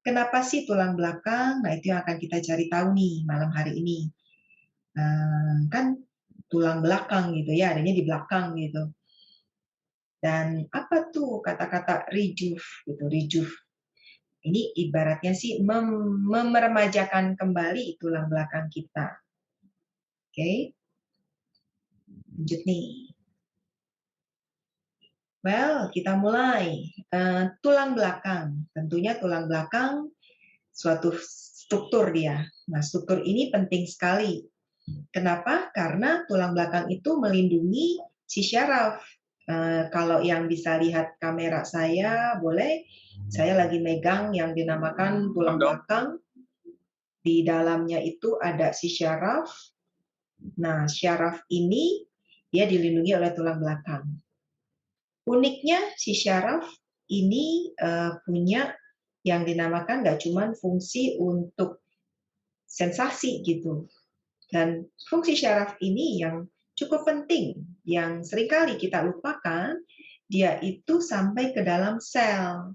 Kenapa sih tulang belakang? Nah, itu yang akan kita cari tahu nih malam hari ini. Kan tulang belakang gitu ya, adanya di belakang gitu. Dan apa tuh kata-kata rejuve gitu, rejuve. Ini ibaratnya sih memeremajakan kembali tulang belakang kita. Oke, lanjut nih. Well, kita mulai. Tulang belakang. Tentunya tulang belakang suatu struktur dia. Nah, struktur ini penting sekali. Kenapa? Karena tulang belakang itu melindungi si syaraf. Kalau yang bisa lihat kamera saya, boleh. Saya lagi megang yang dinamakan tulang belakang. Di dalamnya itu ada si syaraf. Nah, syaraf ini dia dilindungi oleh tulang belakang. Uniknya si syaraf ini punya yang dinamakan nggak cuma fungsi untuk sensasi gitu. Dan fungsi syaraf ini yang cukup penting, yang seringkali kita lupakan, dia itu sampai ke dalam sel.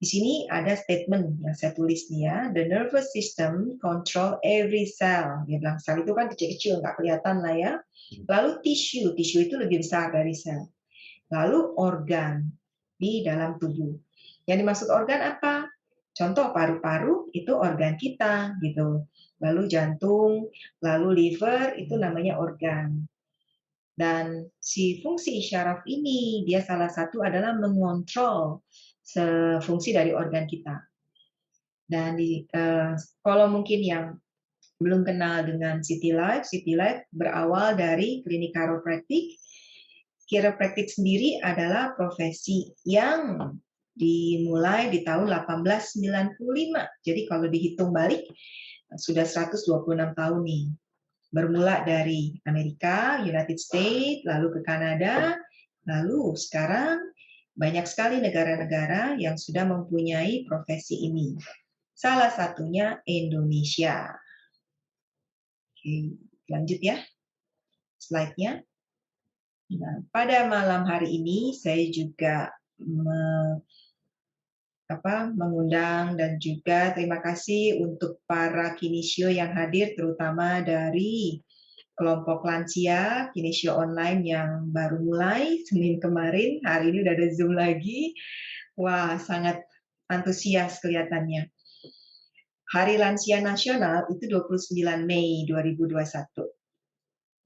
Di sini ada statement yang saya tulis nih ya, the nervous system control every cell. Dia bilang sel itu kan kecil-kecil, nggak kelihatan lah ya. Lalu tissue itu lebih besar dari sel. Lalu organ di dalam tubuh. Yang dimaksud organ apa? Contoh paru-paru itu organ kita gitu. Lalu jantung, lalu liver itu namanya organ. Dan si fungsi syaraf ini dia salah satu adalah mengontrol fungsi dari organ kita. Dan kalau mungkin yang belum kenal dengan City Life berawal dari klinik chiropractic. Chiropractic sendiri adalah profesi yang dimulai di tahun 1895. Jadi kalau dihitung balik sudah 126 tahun nih. Bermula dari Amerika, United States, lalu ke Kanada, lalu sekarang banyak sekali negara-negara yang sudah mempunyai profesi ini. Salah satunya Indonesia. Oke, lanjut ya slide-nya. Nah, pada malam hari ini saya juga mengundang dan juga terima kasih untuk para kinesio yang hadir, terutama dari kelompok lansia, kinesio online yang baru mulai Senin kemarin, hari ini udah ada Zoom lagi. Wah, sangat antusias kelihatannya. Hari Lansia Nasional itu 29 Mei 2021.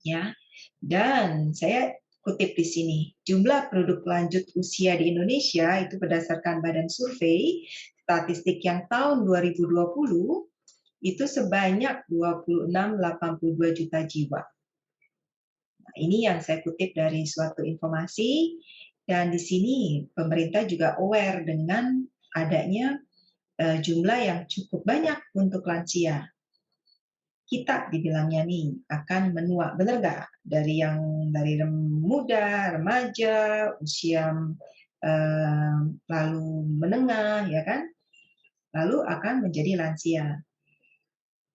Ya. Dan saya kutip di sini, jumlah penduduk lanjut usia di Indonesia itu berdasarkan Badan Survei Statistik yang tahun 2020 itu sebanyak 26,82 juta jiwa. Nah, ini yang saya kutip dari suatu informasi, dan di sini pemerintah juga aware dengan adanya jumlah yang cukup banyak untuk lansia. Kita dibilangnya nih akan menua, benar nggak? Dari muda, remaja, usia lalu menengah, ya kan? Lalu akan menjadi lansia.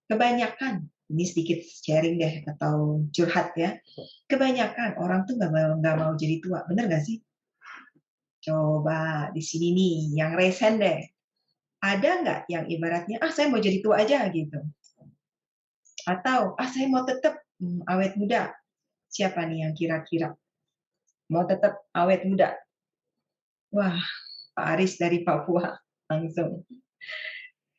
Kebanyakan, ini sedikit sharing deh atau curhat ya. Kebanyakan orang tuh nggak mau jadi tua, benar nggak sih? Coba di sini nih, yang resen deh. Ada nggak yang ibaratnya, saya mau jadi tua aja gitu. Atau, saya mau tetap awet muda. Siapa nih yang kira-kira mau tetap awet muda? Wah, Pak Aris dari Papua langsung.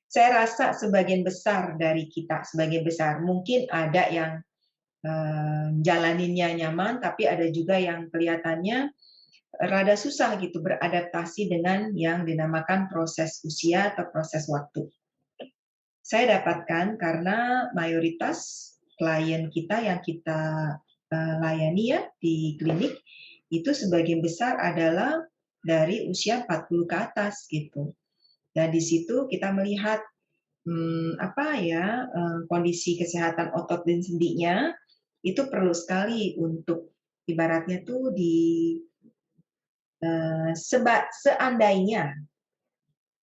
Saya rasa sebagian besar dari kita, sebagian besar, mungkin ada yang jalaninnya nyaman, tapi ada juga yang kelihatannya rada susah gitu beradaptasi dengan yang dinamakan proses usia atau proses waktu. Saya dapatkan karena mayoritas klien kita yang kita layani ya di klinik itu sebagian besar adalah dari usia 40 ke atas gitu. Dan di situ kita melihat kondisi kesehatan otot dan sendinya itu perlu sekali untuk ibaratnya tuh seandainya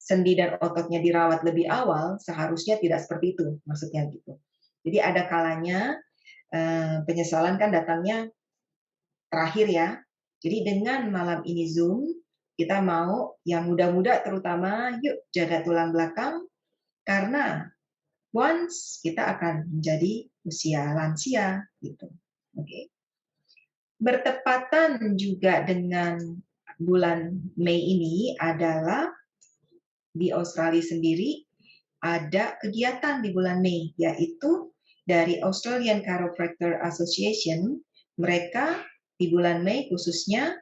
sendi dan ototnya dirawat lebih awal, seharusnya tidak seperti itu, maksudnya gitu. Jadi ada kalanya penyesalan kan datangnya terakhir ya. Jadi dengan malam ini Zoom, kita mau yang muda-muda terutama, yuk jaga tulang belakang, karena once kita akan menjadi usia lansia gitu. Oke. Bertepatan juga dengan bulan Mei ini adalah di Australia sendiri ada kegiatan di bulan Mei, yaitu dari Australian Chiropractor Association. Mereka di bulan Mei khususnya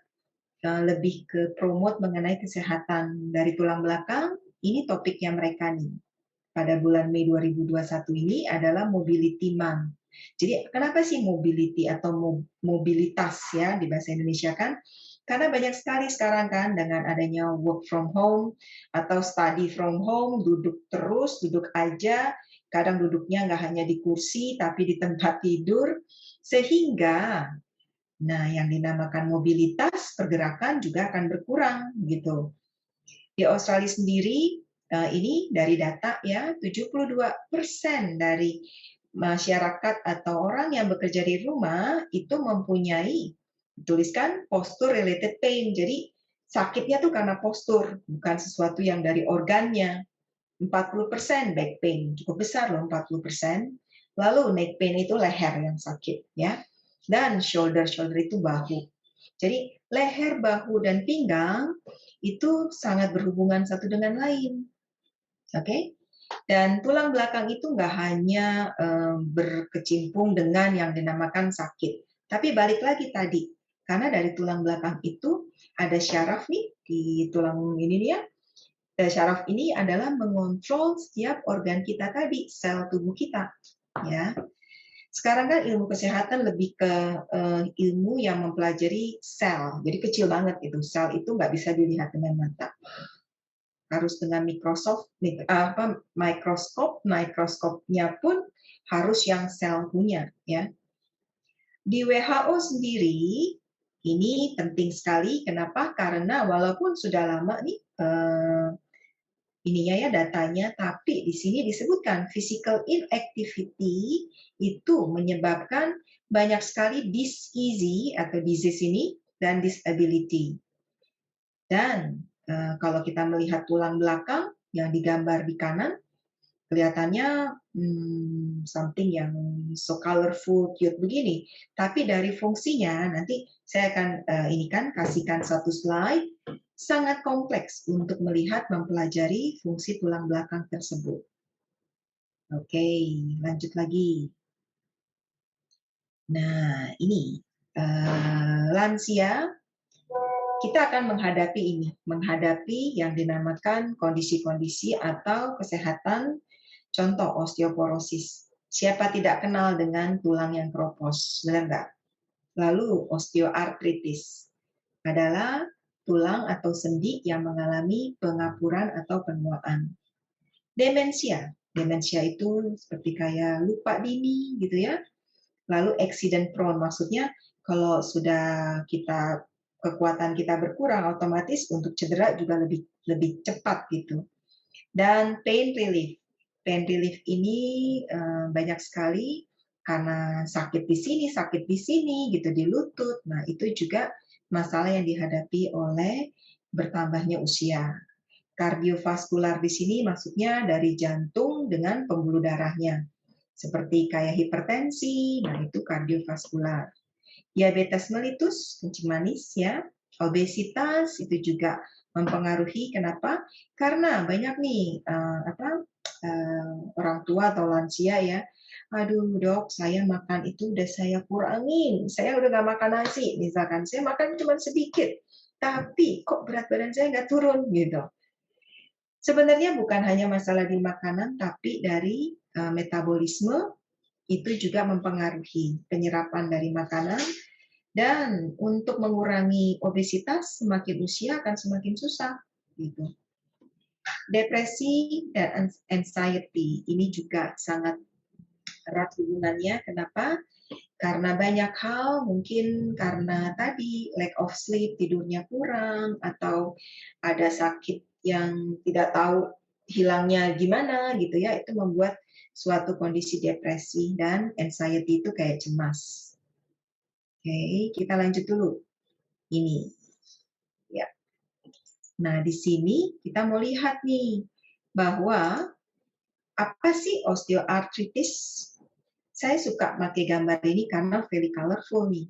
lebih ke promote mengenai kesehatan dari tulang belakang. Ini topiknya mereka nih. Pada bulan Mei 2021 ini adalah Mobility Month. Jadi kenapa sih mobility atau mobilitas ya di bahasa Indonesia kan? Karena banyak sekali sekarang kan dengan adanya work from home atau study from home, duduk terus, duduk aja, kadang duduknya nggak hanya di kursi tapi di tempat tidur, sehingga yang dinamakan mobilitas pergerakan juga akan berkurang gitu. Di Australia sendiri ini dari data ya 72% dari masyarakat atau orang yang bekerja di rumah itu mempunyai tuliskan posture related pain. Jadi sakitnya tuh karena postur, bukan sesuatu yang dari organnya. 40% back pain, cukup besar loh 40%. Lalu neck pain itu leher yang sakit ya. Dan shoulder itu bahu. Jadi leher, bahu, dan pinggang itu sangat berhubungan satu dengan lain. Oke? Dan tulang belakang itu nggak hanya berkecimpung dengan yang dinamakan sakit. Tapi balik lagi tadi, karena dari tulang belakang itu ada syaraf nih di tulang ini ya. Syaraf ini adalah mengontrol setiap organ kita tadi, sel tubuh kita. Ya. Sekarang kan ilmu kesehatan lebih ke ilmu yang mempelajari sel. Jadi kecil banget itu. Sel itu nggak bisa dilihat dengan mata. Harus dengan mikroskopnya pun harus yang sel punya. Ya. Di WHO sendiri, ini penting sekali. Kenapa? Karena walaupun sudah lama nih ininya ya datanya, tapi di sini disebutkan physical inactivity itu menyebabkan banyak sekali disease atau disease ini dan disability. Dan kalau kita melihat tulang belakang yang digambar di kanan, kelihatannya something yang so colorful, cute begini. Tapi dari fungsinya nanti saya akan kasihkan satu slide sangat kompleks untuk melihat mempelajari fungsi tulang belakang tersebut. Oke, lanjut lagi. Nah, ini lansia kita akan menghadapi yang dinamakan kondisi-kondisi atau kesehatan, contoh osteoporosis. Siapa tidak kenal dengan tulang yang keropos, benar nggak? Lalu osteoartritis adalah tulang atau sendi yang mengalami pengapuran atau penuaan. Demensia itu seperti kayak lupa dini gitu ya. Lalu accident prone, maksudnya kalau sudah kekuatan kita berkurang, otomatis untuk cedera juga lebih cepat gitu. Dan pain relief ini banyak sekali karena sakit di sini gitu di lutut. Nah, itu juga masalah yang dihadapi oleh bertambahnya usia. Kardiovaskular di sini maksudnya dari jantung dengan pembuluh darahnya. Seperti kayak hipertensi, nah itu kardiovaskular. Diabetes mellitus, kencing manis ya. Obesitas itu juga mempengaruhi. Kenapa? Karena banyak nih orang tua atau lansia ya. Aduh dok, saya makan itu udah saya kurangin. Saya udah nggak makan nasi, misalkan. Saya makan cuma sedikit. Tapi kok berat badan saya nggak turun gitu. Sebenarnya bukan hanya masalah di makanan, tapi dari metabolisme itu juga mempengaruhi penyerapan dari makanan. Dan untuk mengurangi obesitas, semakin usia akan semakin susah. Gitu. Depresi dan anxiety ini juga sangat erat hubungannya. Kenapa? Karena banyak hal, mungkin karena tadi lack of sleep, tidurnya kurang, atau ada sakit yang tidak tahu hilangnya gimana gitu ya, itu membuat suatu kondisi depresi dan anxiety itu kayak cemas. Oke, kita lanjut dulu. Ini, ya. Nah, di sini kita mau lihat nih bahwa apa sih osteoartritis? Saya suka pakai gambar ini karena very colorful nih.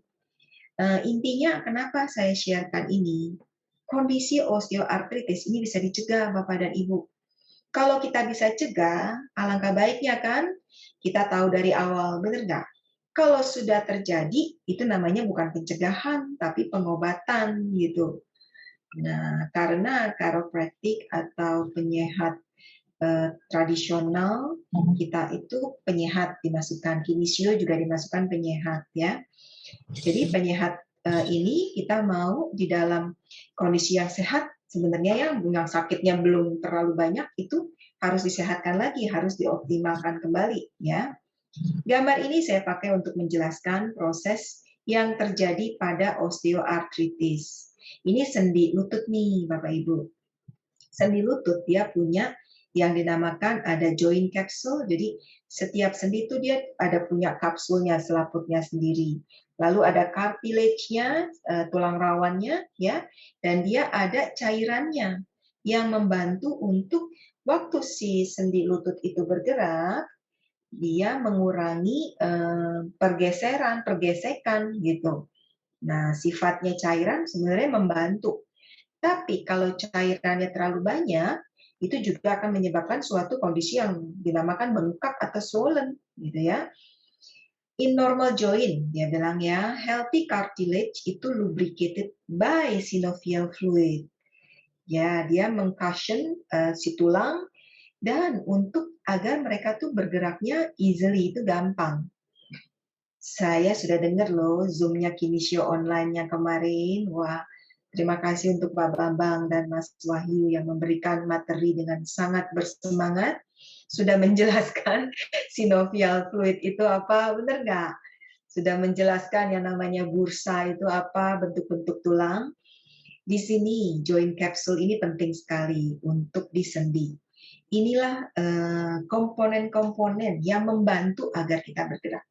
Intinya kenapa saya sharekan ini? Kondisi osteoartritis ini bisa dicegah Bapak dan Ibu. Kalau kita bisa cegah, alangkah baiknya kan? Kita tahu dari awal, benar nggak? Kalau sudah terjadi, itu namanya bukan pencegahan, tapi pengobatan gitu. Nah, karena chiropractic atau penyehat tradisional, kita itu penyehat dimasukkan, kinesio juga dimasukkan penyehat ya. Jadi penyehat ini kita mau di dalam kondisi yang sehat, sebenarnya yang sakitnya belum terlalu banyak itu harus disehatkan lagi, harus dioptimalkan kembali ya. Gambar ini saya pakai untuk menjelaskan proses yang terjadi pada osteoartritis. Ini sendi lutut nih Bapak Ibu. Sendi lutut dia punya yang dinamakan ada joint capsule, jadi setiap sendi itu dia ada punya kapsulnya, selaputnya sendiri. Lalu ada cartilage-nya, tulang rawannya, ya, dan dia ada cairannya yang membantu untuk waktu si sendi lutut itu bergerak, dia mengurangi pergesekan gitu. Nah, sifatnya cairan sebenarnya membantu. Tapi kalau cairannya terlalu banyak, itu juga akan menyebabkan suatu kondisi yang dinamakan bengkak atau swollen, gitu ya. In normal joint, dia bilang ya, healthy cartilage itu lubricated by synovial fluid. Ya, dia mengcushion si tulang dan untuk agar mereka tuh bergeraknya easily, itu gampang. Saya sudah dengar loh Zoom-nya Kinesio Online yang kemarin. Wah, terima kasih untuk Pak Bambang dan Mas Wahyu yang memberikan materi dengan sangat bersemangat. Sudah menjelaskan synovial fluid itu apa, benar nggak? Sudah menjelaskan yang namanya bursa itu apa, bentuk-bentuk tulang. Di sini joint capsule ini penting sekali untuk di sendi. Inilah komponen-komponen yang membantu agar kita bergerak.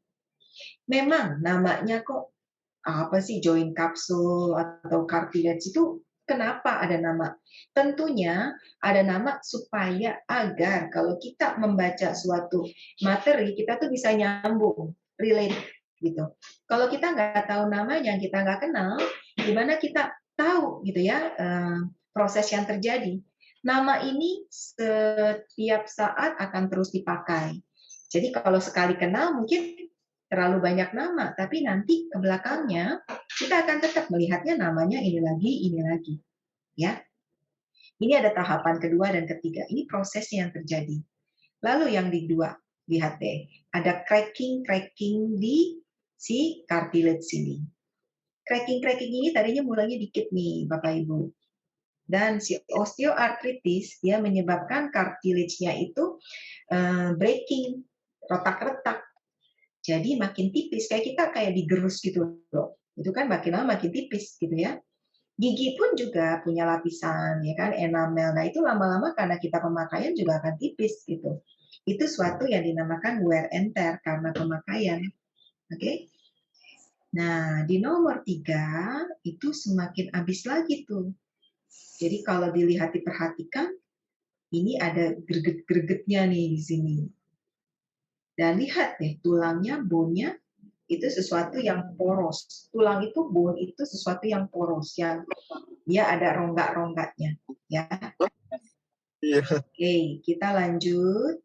Memang namanya kok apa sih joint capsule atau cartilage itu kenapa ada nama? Tentunya ada nama supaya agar kalau kita membaca suatu materi kita tuh bisa nyambung, relate gitu. Kalau kita nggak tahu namanya, kita nggak kenal, gimana kita tahu gitu ya proses yang terjadi. Nama ini setiap saat akan terus dipakai. Jadi kalau sekali kenal mungkin terlalu banyak nama, tapi nanti ke belakangnya kita akan tetap melihatnya namanya ini lagi, ya. Ini ada tahapan kedua dan ketiga. Ini prosesnya yang terjadi. Lalu yang kedua, lihat deh, ada cracking di si cartilage sini. Cracking ini tadinya mulanya dikit nih, Bapak Ibu. Dan si osteoartritis dia menyebabkan cartilage-nya itu breaking, retak-retak. Jadi makin tipis, kayak kita kayak digerus gitu loh. Itu kan makin lama makin tipis gitu ya. Gigi pun juga punya lapisan ya kan enamel. Nah, itu lama-lama karena kita pemakaian juga akan tipis gitu. Itu suatu yang dinamakan wear and tear karena pemakaian. Oke. Nah, di nomor 3 itu semakin habis lagi tuh. Jadi kalau dilihat diperhatikan ini ada greget-gregetnya nih di sini. Dan lihat deh tulangnya, bone-nya itu sesuatu yang poros. Tulang itu, bone itu sesuatu yang poros, yang dia ada rongga-rongganya. Ya. Oke, kita lanjut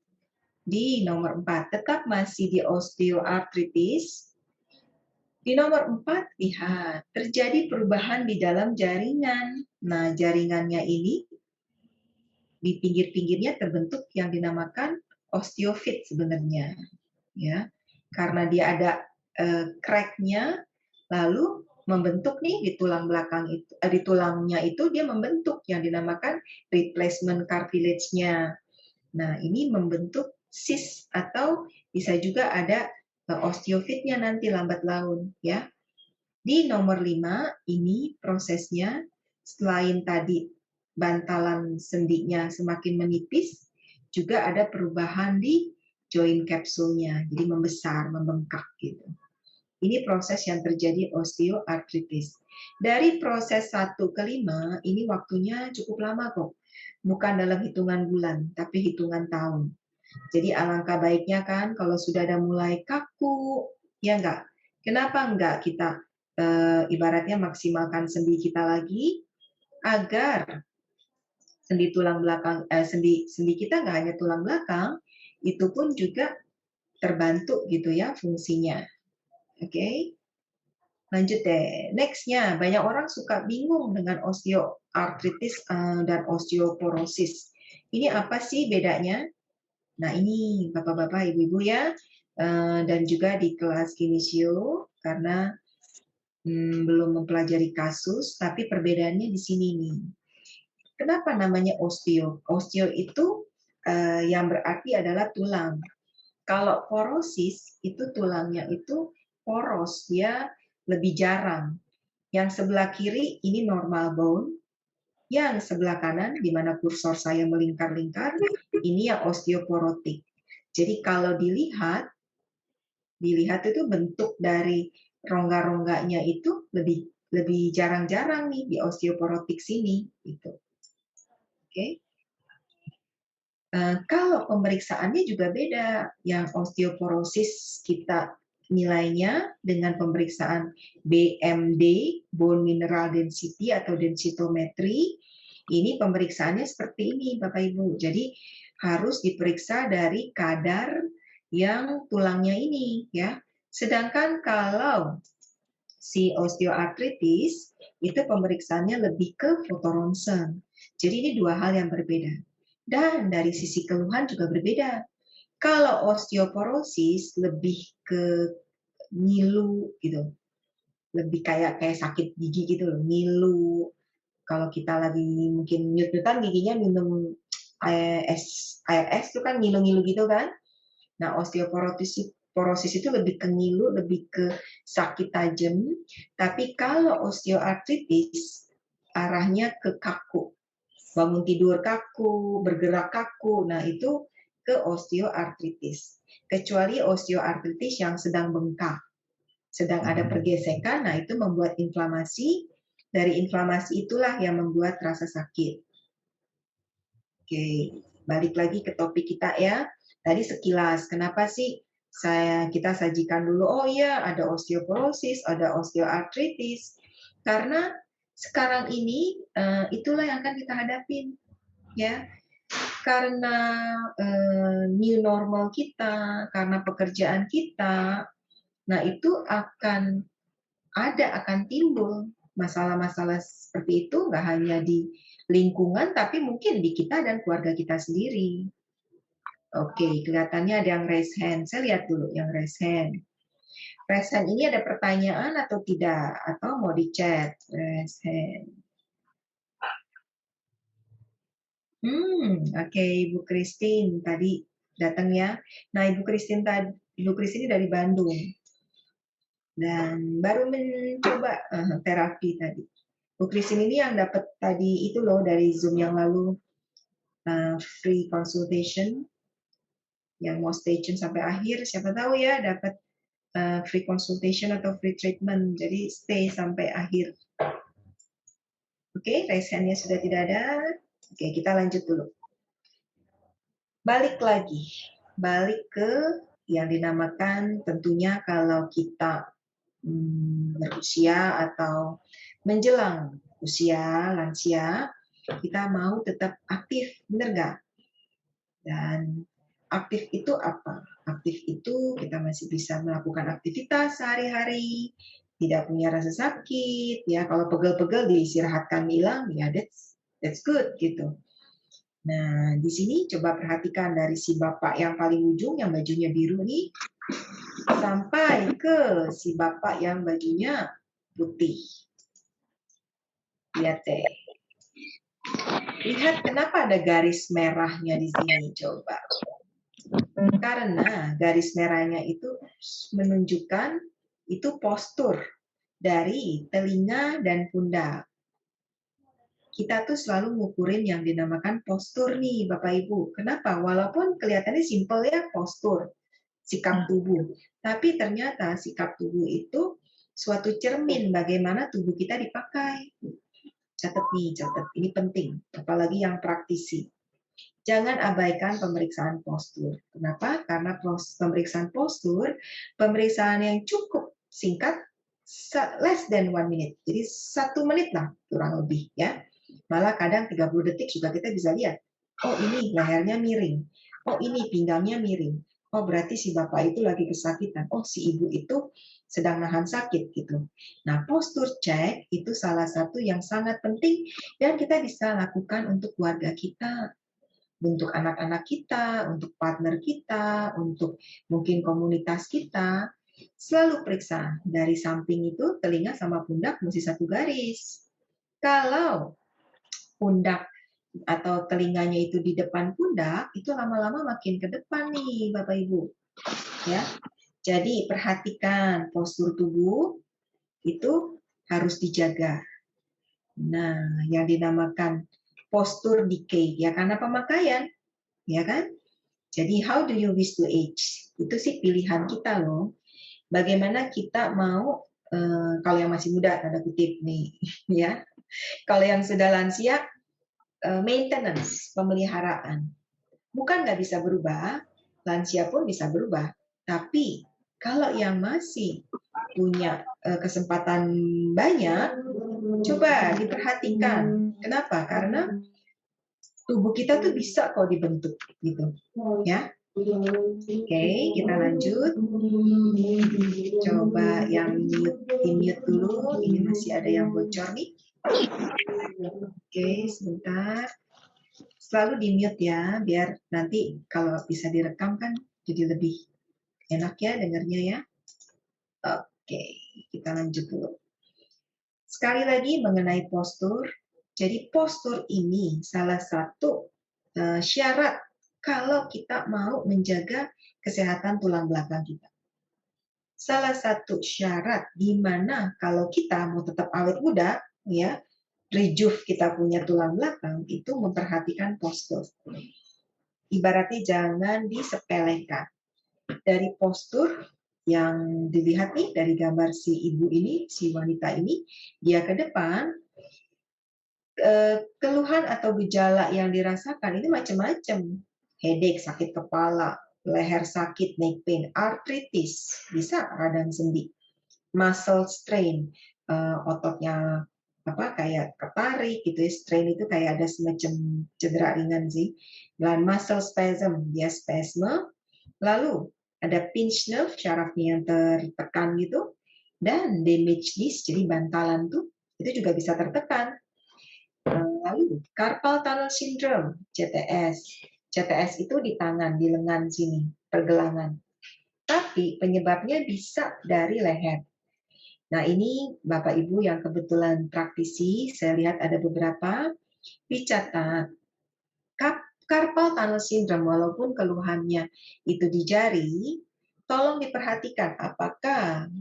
di nomor 4. Tetap masih di osteoartritis. Di nomor 4, lihat, terjadi perubahan di dalam jaringan. Nah, jaringannya ini di pinggir-pinggirnya terbentuk yang dinamakan osteofit sebenarnya. Ya, karena dia ada crack-nya, lalu membentuk nih di tulang belakang itu, di tulangnya itu dia membentuk yang dinamakan replacement cartilage-nya. Nah, ini membentuk cyst atau bisa juga ada osteofitnya nanti lambat laun ya. Di nomor 5 ini prosesnya selain tadi bantalan sendinya semakin menipis, juga ada perubahan di joint kapsulnya, jadi membesar, membengkak gitu. Ini proses yang terjadi osteoartritis. Dari proses 1 ke 5, ini waktunya cukup lama kok. Bukan dalam hitungan bulan, tapi hitungan tahun. Jadi alangkah baiknya kan kalau sudah ada mulai kaku, ya enggak? Kenapa enggak kita ibaratnya maksimalkan sendi kita lagi agar sendi tulang belakang sendi kita nggak hanya tulang belakang, itu pun juga terbantu gitu ya fungsinya. Oke. Lanjut deh. Next-nya, banyak orang suka bingung dengan osteoartritis dan osteoporosis. Ini apa sih bedanya? Nah, ini Bapak-bapak, Ibu-ibu ya, dan juga di kelas kinesio karena belum mempelajari kasus, tapi perbedaannya di sini nih. Kenapa namanya osteo? Osteo itu yang berarti adalah tulang. Kalau porosis itu tulangnya itu poros, dia lebih jarang. Yang sebelah kiri ini normal bone, yang sebelah kanan di mana kursor saya melingkar-lingkar, ini yang osteoporotik. Jadi kalau dilihat itu bentuk dari rongga-rongganya itu lebih jarang-jarang nih di osteoporotik sini gitu. Oke. Kalau pemeriksaannya juga beda. Yang osteoporosis kita nilainya dengan pemeriksaan BMD, bone mineral density atau densitometry. Ini pemeriksaannya seperti ini, Bapak Ibu. Jadi harus diperiksa dari kadar yang tulangnya ini, ya. Sedangkan kalau si osteoartritis itu pemeriksaannya lebih ke fotoronsen. Jadi ini dua hal yang berbeda. Dan dari sisi keluhan juga berbeda. Kalau osteoporosis lebih ke ngilu gitu. Lebih kayak sakit gigi gitu loh, ngilu. Kalau kita lagi mungkin nyut-nyutan giginya minum air es itu kan ngilu-ngilu gitu kan. Nah, osteoporosis itu lebih ke ngilu, lebih ke sakit tajam. Tapi kalau osteoartritis arahnya ke kaku. Bangun tidur kaku, bergerak kaku. Nah, itu ke osteoartritis. Kecuali osteoartritis yang sedang bengkak, sedang ada pergesekan, nah itu membuat inflamasi. Dari inflamasi itulah yang membuat rasa sakit. Oke, balik lagi ke topik kita ya. Tadi sekilas, kenapa sih kita sajikan dulu, oh iya ada osteoporosis, ada osteoartritis. Karena sekarang ini itulah yang akan kita hadapin. Ya, karena new normal kita, karena pekerjaan kita, nah itu akan timbul masalah-masalah seperti itu, nggak hanya di lingkungan, tapi mungkin di kita dan keluarga kita sendiri. Oke, kelihatannya ada yang raise hand. Saya lihat dulu yang raise hand. Raise hand ini ada pertanyaan atau tidak? Atau mau di chat? Raise hand. Oke, Ibu Christine tadi datang ya. Nah, Ibu Christine dari Bandung dan baru mencoba terapi tadi. Bu Christine ini yang dapat tadi itu loh dari Zoom yang lalu free consultation, yang mau stay tune sampai akhir. Siapa tahu ya dapat free consultation atau free treatment. Jadi stay sampai akhir. Oke, raise hand-nya sudah tidak ada. Oke, kita lanjut dulu. Balik ke yang dinamakan tentunya kalau kita berusia atau menjelang usia lansia, kita mau tetap aktif, benar nggak? Dan aktif itu apa? Aktif itu kita masih bisa melakukan aktivitas sehari-hari, tidak punya rasa sakit, ya kalau pegel-pegel diistirahatkan hilang, ya that's good gitu. Nah, di sini coba perhatikan dari si bapak yang paling ujung yang bajunya biru nih sampai ke si bapak yang bajunya putih. Lihat deh. Lihat kenapa ada garis merahnya di sini coba. Karena garis merahnya itu menunjukkan itu postur dari telinga dan pundak. Kita tuh selalu ngukurin yang dinamakan postur nih Bapak Ibu. Kenapa? Walaupun kelihatannya simpel ya postur. sikap tubuh. Tapi ternyata sikap tubuh itu suatu cermin bagaimana tubuh kita dipakai. Catat nih, catat. Ini penting, apalagi yang praktisi. Jangan abaikan pemeriksaan postur. Kenapa? Karena pemeriksaan postur, pemeriksaan yang cukup singkat, less than 1 minute. Jadi 1 menit lah kurang lebih ya. Malah kadang 30 detik juga kita bisa lihat. Oh ini lehernya miring. Oh ini pinggangnya miring. Oh berarti si bapak itu lagi kesakitan. Oh si ibu itu sedang nahan sakit gitu. Nah postur cek itu salah satu yang sangat penting dan kita bisa lakukan untuk keluarga kita, untuk anak-anak kita, untuk partner kita, untuk mungkin komunitas kita. Selalu periksa dari samping itu telinga sama pundak mesti satu garis. Kalau pundak atau telinganya itu di depan pundak, itu lama-lama makin ke depan nih Bapak Ibu. Ya. Jadi perhatikan postur tubuh itu harus dijaga. Nah, yang dinamakan postur decay ya karena pemakaian, ya kan? Jadi how do you wish to age? Itu sih pilihan kita loh. Bagaimana kita mau kalau yang masih muda tanda kutip nih, ya. Kalau yang sudah lansia maintenance, pemeliharaan. Bukan nggak bisa berubah, lansia pun bisa berubah. Tapi kalau yang masih punya kesempatan banyak, coba diperhatikan. Kenapa? Karena tubuh kita tuh bisa kok dibentuk gitu, ya. Oke, kita lanjut. Coba yang di-mute dulu. Ini masih ada yang bocor nih. Oke, sebentar. Selalu di-mute ya, biar nanti kalau bisa direkam kan jadi lebih enak ya dengarnya ya. Oke, kita lanjut dulu. Sekali lagi mengenai postur. Jadi postur ini salah satu syarat kalau kita mau menjaga kesehatan tulang belakang kita. Salah satu syarat di mana kalau kita mau tetap awet muda, ya, rejuve kita punya tulang belakang itu memperhatikan postur. Ibaratnya jangan disepelekan. Dari postur yang dilihat nih dari gambar si ibu ini, si wanita ini, dia ke depan, keluhan atau gejala yang dirasakan ini macam-macam. Headache, sakit kepala, leher sakit, neck pain, arthritis, bisa radang sendi, muscle strain, ototnya kayak ketarik gitu ya, strain itu kayak ada semacam cedera ringan sih. Dan muscle spasm, dia spasme. Lalu ada pinch nerve, syarafnya yang tertekan gitu. Dan damage disc, jadi bantalan tuh, itu juga bisa tertekan. Lalu carpal tunnel syndrome, CTS. CTS itu di tangan, di lengan sini, pergelangan. Tapi penyebabnya bisa dari leher. Nah ini Bapak Ibu yang kebetulan praktisi, saya lihat ada beberapa, dicatat. Carpal tunnel syndrome, walaupun keluhannya itu di jari, tolong diperhatikan apakah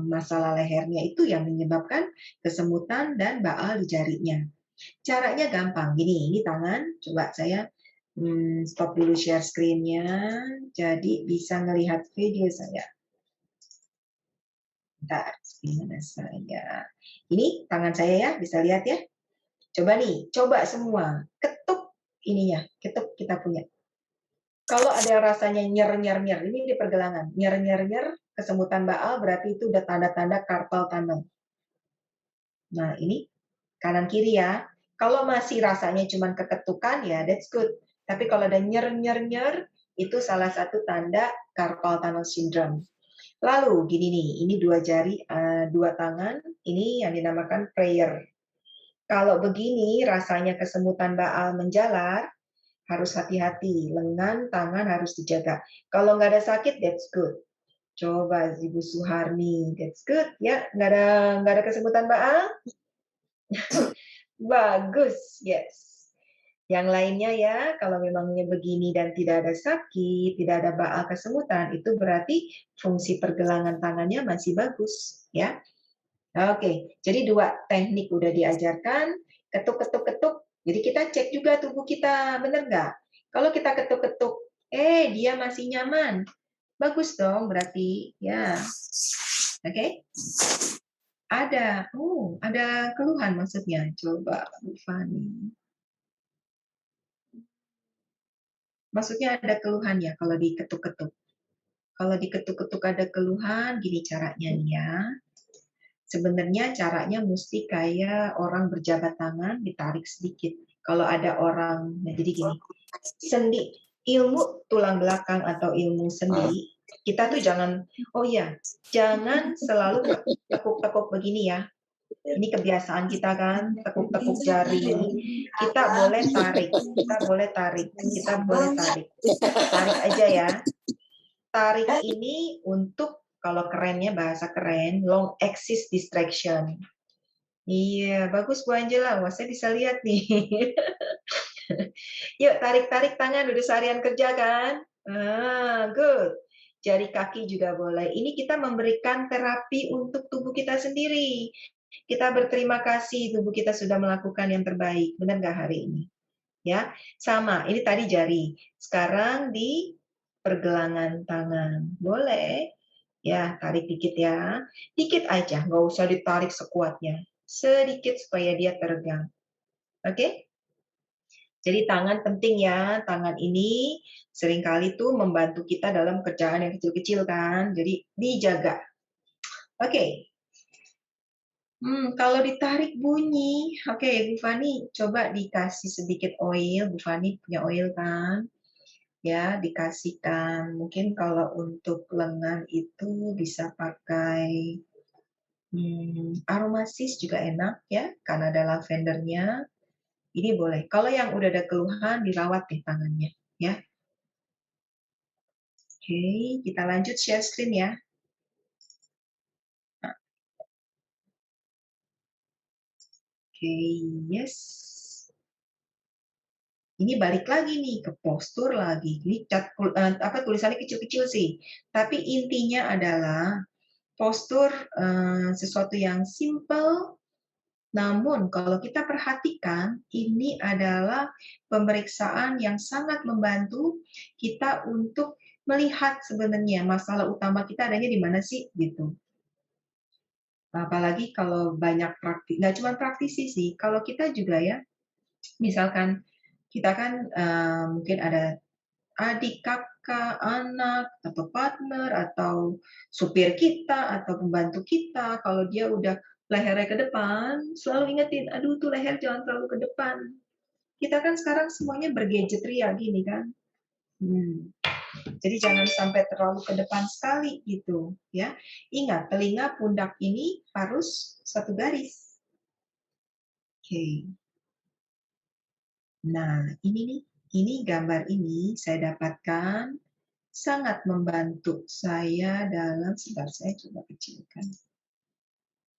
masalah lehernya itu yang menyebabkan kesemutan dan baal di jarinya. Caranya gampang, gini, ini tangan, coba saya stop dulu share screen-nya, jadi bisa ngelihat video saya. Bentar, gimana saya? Ini tangan saya ya, bisa lihat ya. Coba nih, coba semua, ketuk ininya, ketuk kita punya. Kalau ada rasanya nyer-nyer-nyer, ini di pergelangan, nyer-nyer-nyer, kesemutan baal berarti itu udah tanda-tanda carpal tunnel. Nah ini kanan kiri ya. Kalau masih rasanya cuma keketukan ya that's good. Tapi kalau ada nyer-nyer-nyer, itu salah satu tanda carpal tunnel syndrome. Lalu gini nih, ini dua jari, dua tangan, ini yang dinamakan prayer. Kalau begini rasanya kesemutan baal menjalar, harus hati-hati, lengan, tangan harus dijaga. Kalau nggak ada sakit, that's good. Coba Ibu Suharni, that's good ya, nggak ada kesemutan baal. Bagus, yes. Yang lainnya ya, kalau memangnya begini dan tidak ada sakit, tidak ada baal kesemutan, itu berarti fungsi pergelangan tangannya masih bagus, ya. Oke, jadi dua teknik udah diajarkan, ketuk-ketuk-ketuk. Jadi kita cek juga tubuh kita, benar nggak? Kalau kita ketuk-ketuk, dia masih nyaman. Bagus dong berarti, ya. Oke? Ada. Oh, ada keluhan maksudnya. Coba Bu Fani. Maksudnya ada keluhan ya kalau diketuk-ketuk. Kalau diketuk-ketuk ada keluhan, gini caranya nih ya. Sebenarnya caranya mesti kayak orang berjabat tangan, ditarik sedikit. Kalau ada orang, nah jadi gini, sendi, ilmu tulang belakang atau ilmu sendi, kita tuh jangan, oh ya, jangan selalu tekuk-tekuk begini ya. Ini kebiasaan kita kan, tekuk-tekuk jari. Kita boleh tarik, kita boleh tarik, kita boleh tarik. Tarik aja ya. Tarik ini untuk, kalau kerennya bahasa keren, long axis distraction. Iya, bagus Bu Angela. Wah, saya bisa lihat nih. Yuk, tarik-tarik tangan, udah seharian kerja kan? Good. Jari kaki juga boleh. Ini kita memberikan terapi untuk tubuh kita sendiri. Kita berterima kasih tubuh kita sudah melakukan yang terbaik. Benar nggak hari ini? Ya, sama. Ini tadi jari. Sekarang di pergelangan tangan. Boleh. Ya, tarik dikit ya. Dikit aja, nggak usah ditarik sekuatnya. Sedikit supaya dia teregang. Oke? Jadi tangan penting ya. Tangan ini seringkali tuh membantu kita dalam kerjaan yang kecil-kecil kan. Jadi dijaga. Oke. Kalau ditarik bunyi. Oke, Bu Fani coba dikasih sedikit oil. Bu Fani punya oil kan? Ya, dikasihkan. Mungkin kalau untuk lengan itu bisa pakai aromasis juga enak ya, karena ada lavendernya. Ini boleh. Kalau yang udah ada keluhan, dirawat deh tangannya, ya. Oke, kita lanjut share screen ya. Nah, oke, yes. Ini balik lagi nih ke postur lagi. Ini tulisannya kecil-kecil sih. Tapi intinya adalah postur sesuatu yang simple. Namun kalau kita perhatikan, ini adalah pemeriksaan yang sangat membantu kita untuk melihat sebenarnya masalah utama kita adanya di mana sih gitu. Apalagi kalau banyak praktik, nggak cuma praktisi sih, kalau kita juga ya, misalkan kita kan mungkin ada adik, kakak, anak, atau partner, atau supir kita, atau pembantu kita, kalau dia udah lehernya ke depan, selalu ingetin, aduh tuh leher jangan terlalu ke depan. Kita kan sekarang semuanya bergadget ria gini kan. Jadi jangan sampai terlalu ke depan sekali gitu ya. Ingat, telinga pundak ini harus satu garis. Oke. Nah, ini nih, ini gambar ini saya dapatkan sangat membantu saya dalam, sebentar saya coba kecilkan.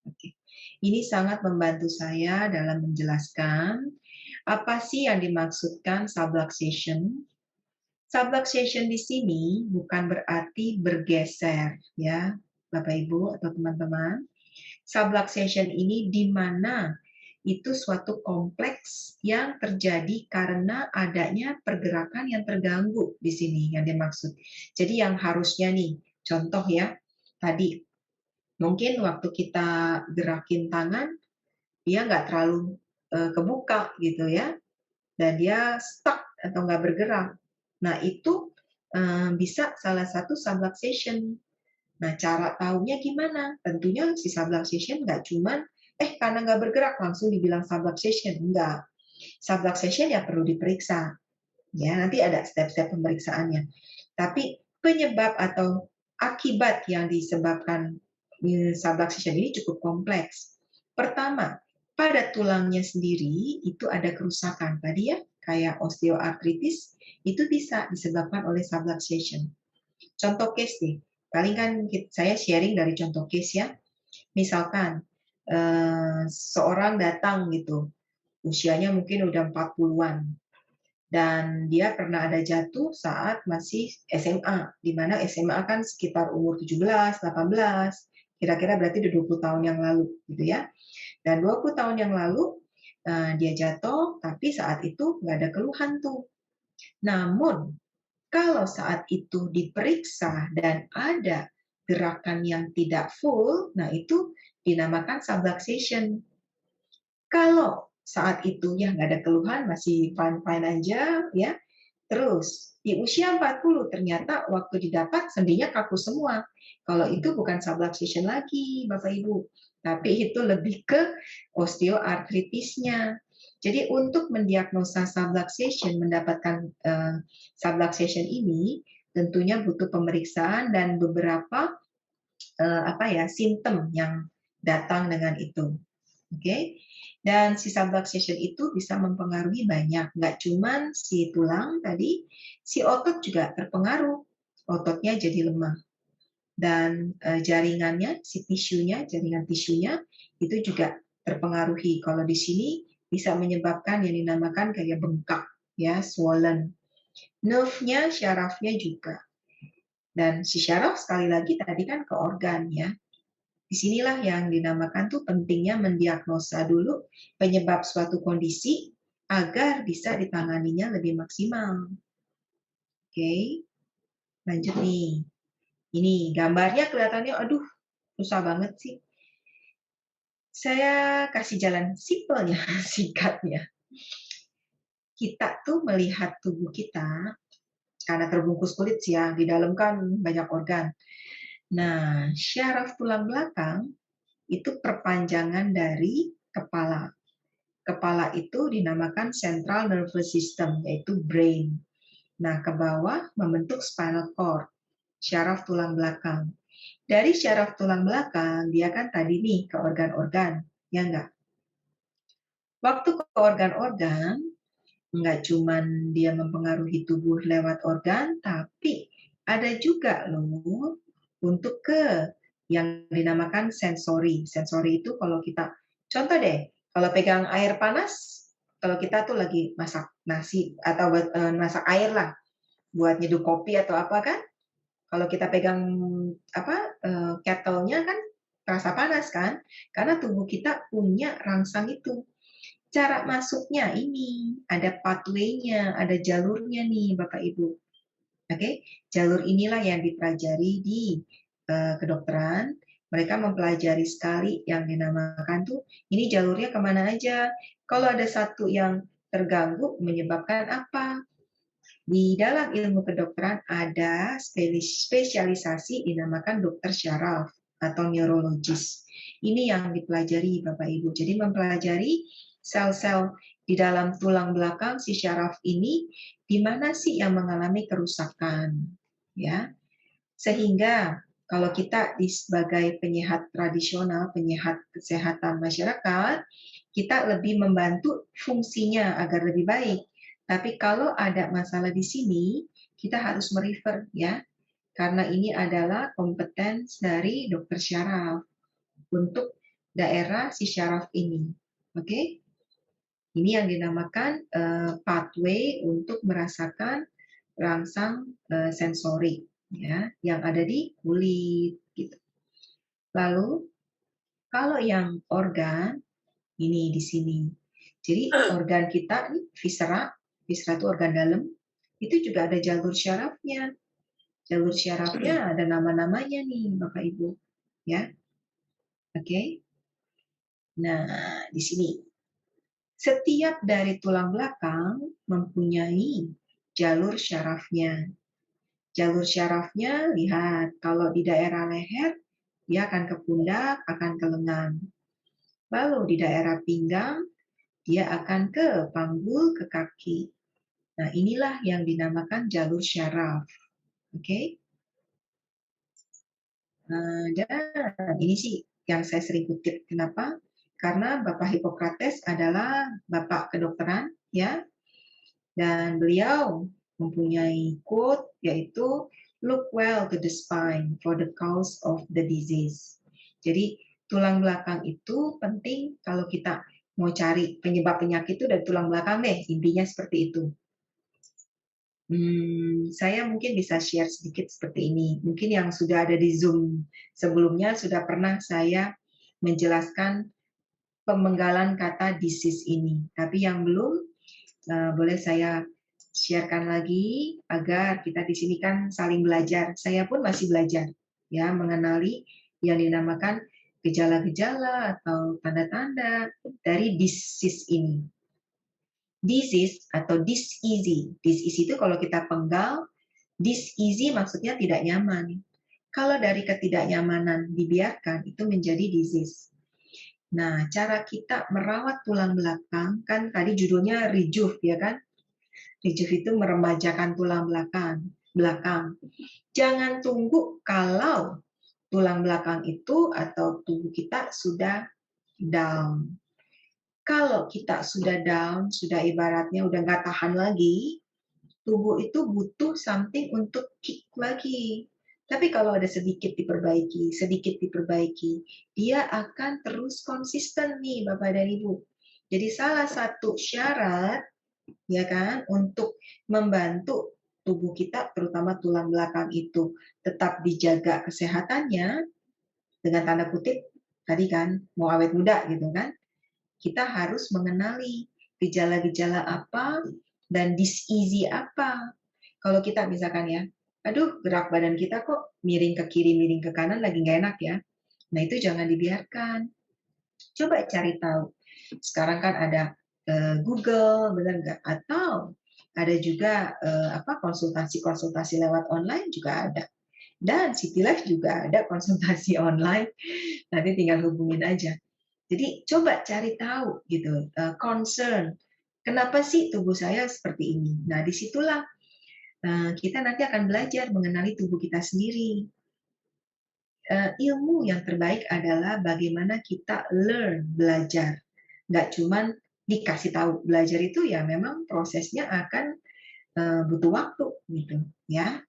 Oke. Ini sangat membantu saya dalam menjelaskan apa sih yang dimaksudkan subluxation. Subluxation di sini bukan berarti bergeser ya, Bapak Ibu atau teman-teman. Subluxation ini di mana itu suatu kompleks yang terjadi karena adanya pergerakan yang terganggu di sini yang dimaksud. Jadi yang harusnya nih, contoh ya, tadi mungkin waktu kita gerakin tangan, dia nggak terlalu kebuka gitu ya, dan dia stuck atau nggak bergerak. Nah itu bisa salah satu subluxation. Nah cara tahunya gimana? Tentunya si subluxation nggak cuman karena nggak bergerak langsung dibilang subluxation, enggak. Subluxation ya perlu diperiksa. Ya, nanti ada step-step pemeriksaannya. Tapi penyebab atau akibat yang disebabkan subluxation ini cukup kompleks. Pertama, pada tulangnya sendiri itu ada kerusakan. Tadi ya, kayak osteoartritis, itu bisa disebabkan oleh subluxation. Contoh case nih, paling kan saya sharing dari contoh case ya. Misalkan seorang datang gitu, usianya mungkin udah 40-an, dan dia pernah ada jatuh saat masih SMA, di mana SMA kan sekitar umur 17, 18, kira-kira berarti udah 20 tahun yang lalu gitu ya. Dan 20 tahun yang lalu dia jatuh, tapi saat itu nggak ada keluhan tuh. Namun Kalau saat itu diperiksa dan ada gerakan yang tidak full, nah itu dinamakan subluxation. Kalau saat itu ya nggak ada keluhan, masih fine-fine aja, ya. Terus di usia 40 ternyata waktu didapat sendinya kaku semua. Kalau itu bukan subluxation lagi, Bapak Ibu, tapi itu lebih ke osteoartritisnya. Jadi untuk mendiagnosa subluxation, mendapatkan subluxation ini tentunya butuh pemeriksaan dan beberapa simptom yang datang dengan itu. Oke, dan si subluxation itu bisa mempengaruhi banyak, nggak cuman si tulang tadi, si otot juga terpengaruh, ototnya jadi lemah, dan jaringannya, si tisunya, jaringan tisunya itu juga terpengaruhi. Kalau di sini bisa menyebabkan yang dinamakan kayak bengkak, ya, swollen. Nerve-nya, syarafnya juga. Dan si syaraf sekali lagi tadi kan ke organ, ya. Disinilah yang dinamakan tuh pentingnya mendiagnosa dulu penyebab suatu kondisi agar bisa ditanganinya lebih maksimal. Oke, lanjut nih. Ini gambarnya kelihatannya, aduh, susah banget sih. Saya kasih jalan simpelnya, singkatnya. Kita tuh melihat tubuh kita, karena terbungkus kulit sih ya, di dalam kan banyak organ. Nah, syaraf tulang belakang itu perpanjangan dari kepala. Kepala itu dinamakan central nervous system, yaitu brain. Nah, ke bawah membentuk spinal cord, syaraf tulang belakang. Dari syaraf tulang belakang, dia kan tadi nih ke organ-organ, ya enggak? Waktu ke organ-organ, enggak cuman dia mempengaruhi tubuh lewat organ, tapi ada juga loh untuk ke yang dinamakan sensori. Sensori itu kalau kita, contoh deh, kalau pegang air panas, kalau kita tuh lagi masak nasi atau masak air lah, buat nyeduh kopi atau apa kan, kalau kita pegang kettle-nya kan terasa panas kan, karena tubuh kita punya rangsang itu. Cara masuknya ini ada pathway-nya, ada jalurnya nih Bapak Ibu. Oke, jalur inilah yang dipelajari di kedokteran. Mereka mempelajari sekali yang dinamakan tuh, ini jalurnya kemana aja. Kalau ada satu yang terganggu, menyebabkan apa? Di dalam ilmu kedokteran ada spesialisasi dinamakan dokter syaraf atau neurologis. Ini yang dipelajari Bapak Ibu. Jadi mempelajari sel-sel di dalam tulang belakang si syaraf ini di mana sih yang mengalami kerusakan, ya. Sehingga kalau kita sebagai penyehat tradisional, penyehat kesehatan masyarakat, kita lebih membantu fungsinya agar lebih baik. Tapi kalau ada masalah di sini, kita harus merefer ya, karena ini adalah kompetens dari dokter syaraf untuk daerah si syaraf ini. Oke? Ini yang dinamakan pathway untuk merasakan rangsang sensori ya, yang ada di kulit gitu. Lalu kalau yang organ ini di sini. Jadi organ kita nih viscera itu organ dalam, itu juga ada jalur syarafnya. Jalur syarafnya ada nama-namanya nih Bapak Ibu, ya. Oke. Nah, di sini setiap dari tulang belakang mempunyai jalur syarafnya. Jalur syarafnya, lihat, kalau di daerah leher, dia akan ke pundak, akan ke lengan. Lalu di daerah pinggang, dia akan ke panggul, ke kaki. Nah, inilah yang dinamakan jalur syaraf. Oke? Dan ini sih yang saya sering kutip. Kenapa? Karena Bapak Hippocrates adalah Bapak kedokteran, ya, dan beliau mempunyai quote yaitu look well to the spine for the cause of the disease. Jadi tulang belakang itu penting kalau kita mau cari penyebab penyakit itu dari tulang belakang deh, intinya seperti itu. Saya mungkin bisa share sedikit seperti ini. Mungkin yang sudah ada di Zoom sebelumnya sudah pernah saya menjelaskan pemenggalan kata disease ini. Tapi yang belum, boleh saya sharekan lagi agar kita di sini kan saling belajar. Saya pun masih belajar ya mengenali yang dinamakan gejala-gejala atau tanda-tanda dari disease ini. Disease atau disease. Disease itu kalau kita penggal, disease maksudnya tidak nyaman. Kalau dari ketidaknyamanan dibiarkan itu menjadi disease. Nah, cara kita merawat tulang belakang kan tadi judulnya rejuve ya kan? Rejuve itu meremajakan tulang belakang. Jangan tunggu kalau tulang belakang itu atau tubuh kita sudah down. Kalau kita sudah down, sudah ibaratnya udah nggak tahan lagi, tubuh itu butuh something untuk kick lagi. Tapi kalau ada sedikit diperbaiki, dia akan terus konsisten nih Bapak dan Ibu. Jadi salah satu syarat ya kan untuk membantu tubuh kita terutama tulang belakang itu tetap dijaga kesehatannya dengan tanda kutip tadi kan mau awet muda gitu kan. Kita harus mengenali gejala-gejala apa dan disease apa. Kalau kita misalkan ya, aduh gerak badan kita kok miring ke kiri, miring ke kanan lagi nggak enak ya. Nah itu jangan dibiarkan. Coba cari tahu. Sekarang kan ada Google, benar nggak? Atau ada juga konsultasi-konsultasi lewat online juga ada. Dan City Life juga ada konsultasi online. Nanti tinggal hubungin aja. Jadi coba cari tahu gitu, concern. Kenapa sih tubuh saya seperti ini? Nah, disitulah kita nanti akan belajar mengenali tubuh kita sendiri. Ilmu yang terbaik adalah bagaimana kita learn, belajar. Nggak cuman dikasih tahu. Belajar itu ya memang prosesnya akan butuh waktu gitu ya.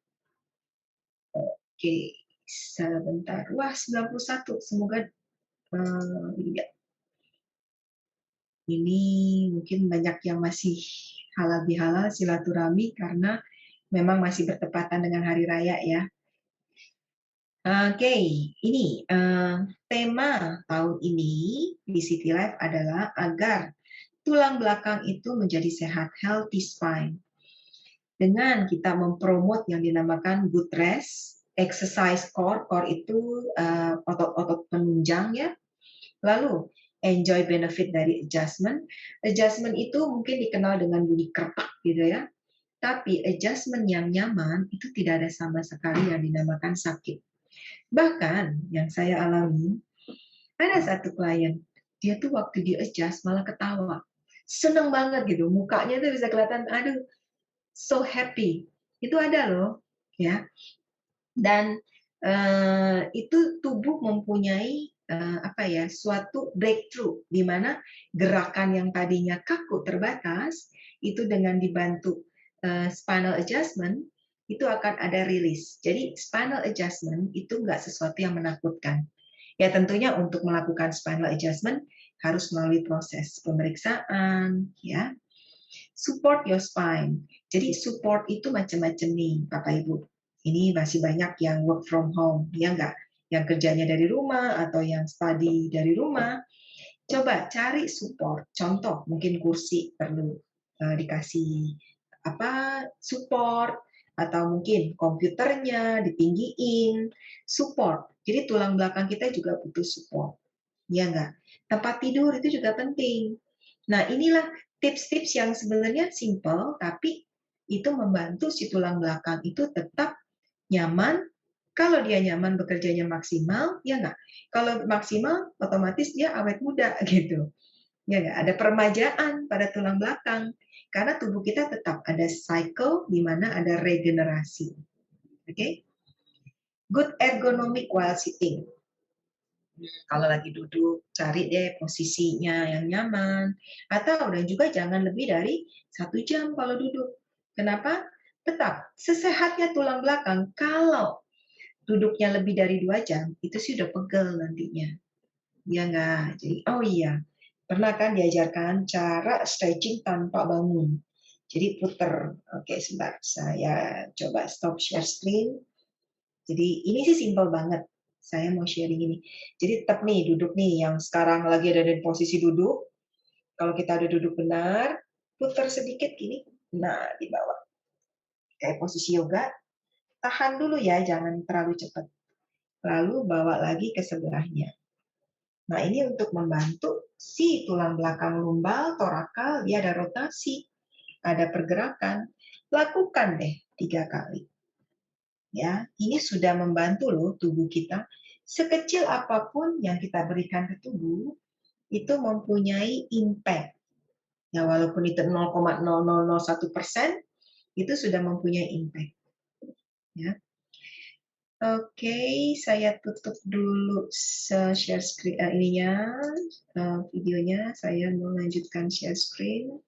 Oke, sebentar. Wah, 91. Semoga ya, ini mungkin banyak yang masih halal bihalal silaturahmi karena memang masih bertepatan dengan hari raya ya. Oke, ini tema tahun ini di City Life adalah agar tulang belakang itu menjadi sehat, healthy spine. Dengan kita mempromot yang dinamakan good rest, exercise core itu otot-otot penunjang ya. Lalu enjoy benefit dari adjustment. Adjustment itu mungkin dikenal dengan bunyi kertak gitu ya. Tapi adjustment yang nyaman itu tidak ada sama sekali yang dinamakan sakit. Bahkan yang saya alami, ada satu klien, dia tuh waktu di adjust malah ketawa. Seneng banget gitu, mukanya tuh bisa kelihatan, aduh, so happy. Itu ada loh, ya. Dan itu tubuh mempunyai suatu breakthrough di mana gerakan yang tadinya kaku terbatas itu dengan dibantu spinal adjustment itu akan ada rilis. Jadi spinal adjustment itu enggak sesuatu yang menakutkan. Ya tentunya untuk melakukan spinal adjustment harus melalui proses pemeriksaan, ya. Support your spine. Jadi support itu macam-macam nih, Bapak Ibu. Ini masih banyak yang work from home, ya enggak? Yang kerjanya dari rumah atau yang study dari rumah. Coba cari support. Contoh, mungkin kursi perlu dikasih support atau mungkin komputernya ditinggiin, support. Jadi tulang belakang kita juga butuh support. Ya enggak? Tempat tidur itu juga penting. Nah, inilah tips-tips yang sebenarnya simple, tapi itu membantu si tulang belakang itu tetap nyaman. Kalau dia nyaman bekerjanya maksimal, ya enggak? Kalau maksimal, otomatis dia awet muda gitu. Ya enggak? Ada peremajaan pada tulang belakang. Karena tubuh kita tetap ada cycle di mana ada regenerasi. Oke? Good ergonomic while sitting. Kalau lagi duduk, cari deh posisinya yang nyaman. Atau dan juga jangan lebih dari 1 jam kalau duduk. Kenapa? Tetap sesehatnya tulang belakang. Kalau duduknya lebih dari 2 jam, itu sih udah pegel nantinya. Ya enggak? Jadi, oh iya, pernah kan diajarkan cara stretching tanpa bangun. Jadi puter. Oke, sebentar. Saya coba stop share screen. Jadi ini sih simple banget. Saya mau sharing ini. Jadi tetap nih duduk nih yang sekarang lagi ada di posisi duduk. Kalau kita udah duduk benar, putar sedikit gini. Nah, di bawah. kayak posisi yoga, tahan dulu ya, jangan terlalu cepat. Lalu bawa lagi ke sebelahnya. Nah, ini untuk membantu si tulang belakang lumbal, torakal, dia ada rotasi, ada pergerakan. Lakukan deh 3 kali. Ya, ini sudah membantu loh tubuh kita. Sekecil apapun yang kita berikan ke tubuh, itu mempunyai impact. Ya, walaupun itu 0,0001%, itu sudah mempunyai impact. Ya. Oke, saya tutup dulu share screen videonya. Saya mau lanjutkan share screen.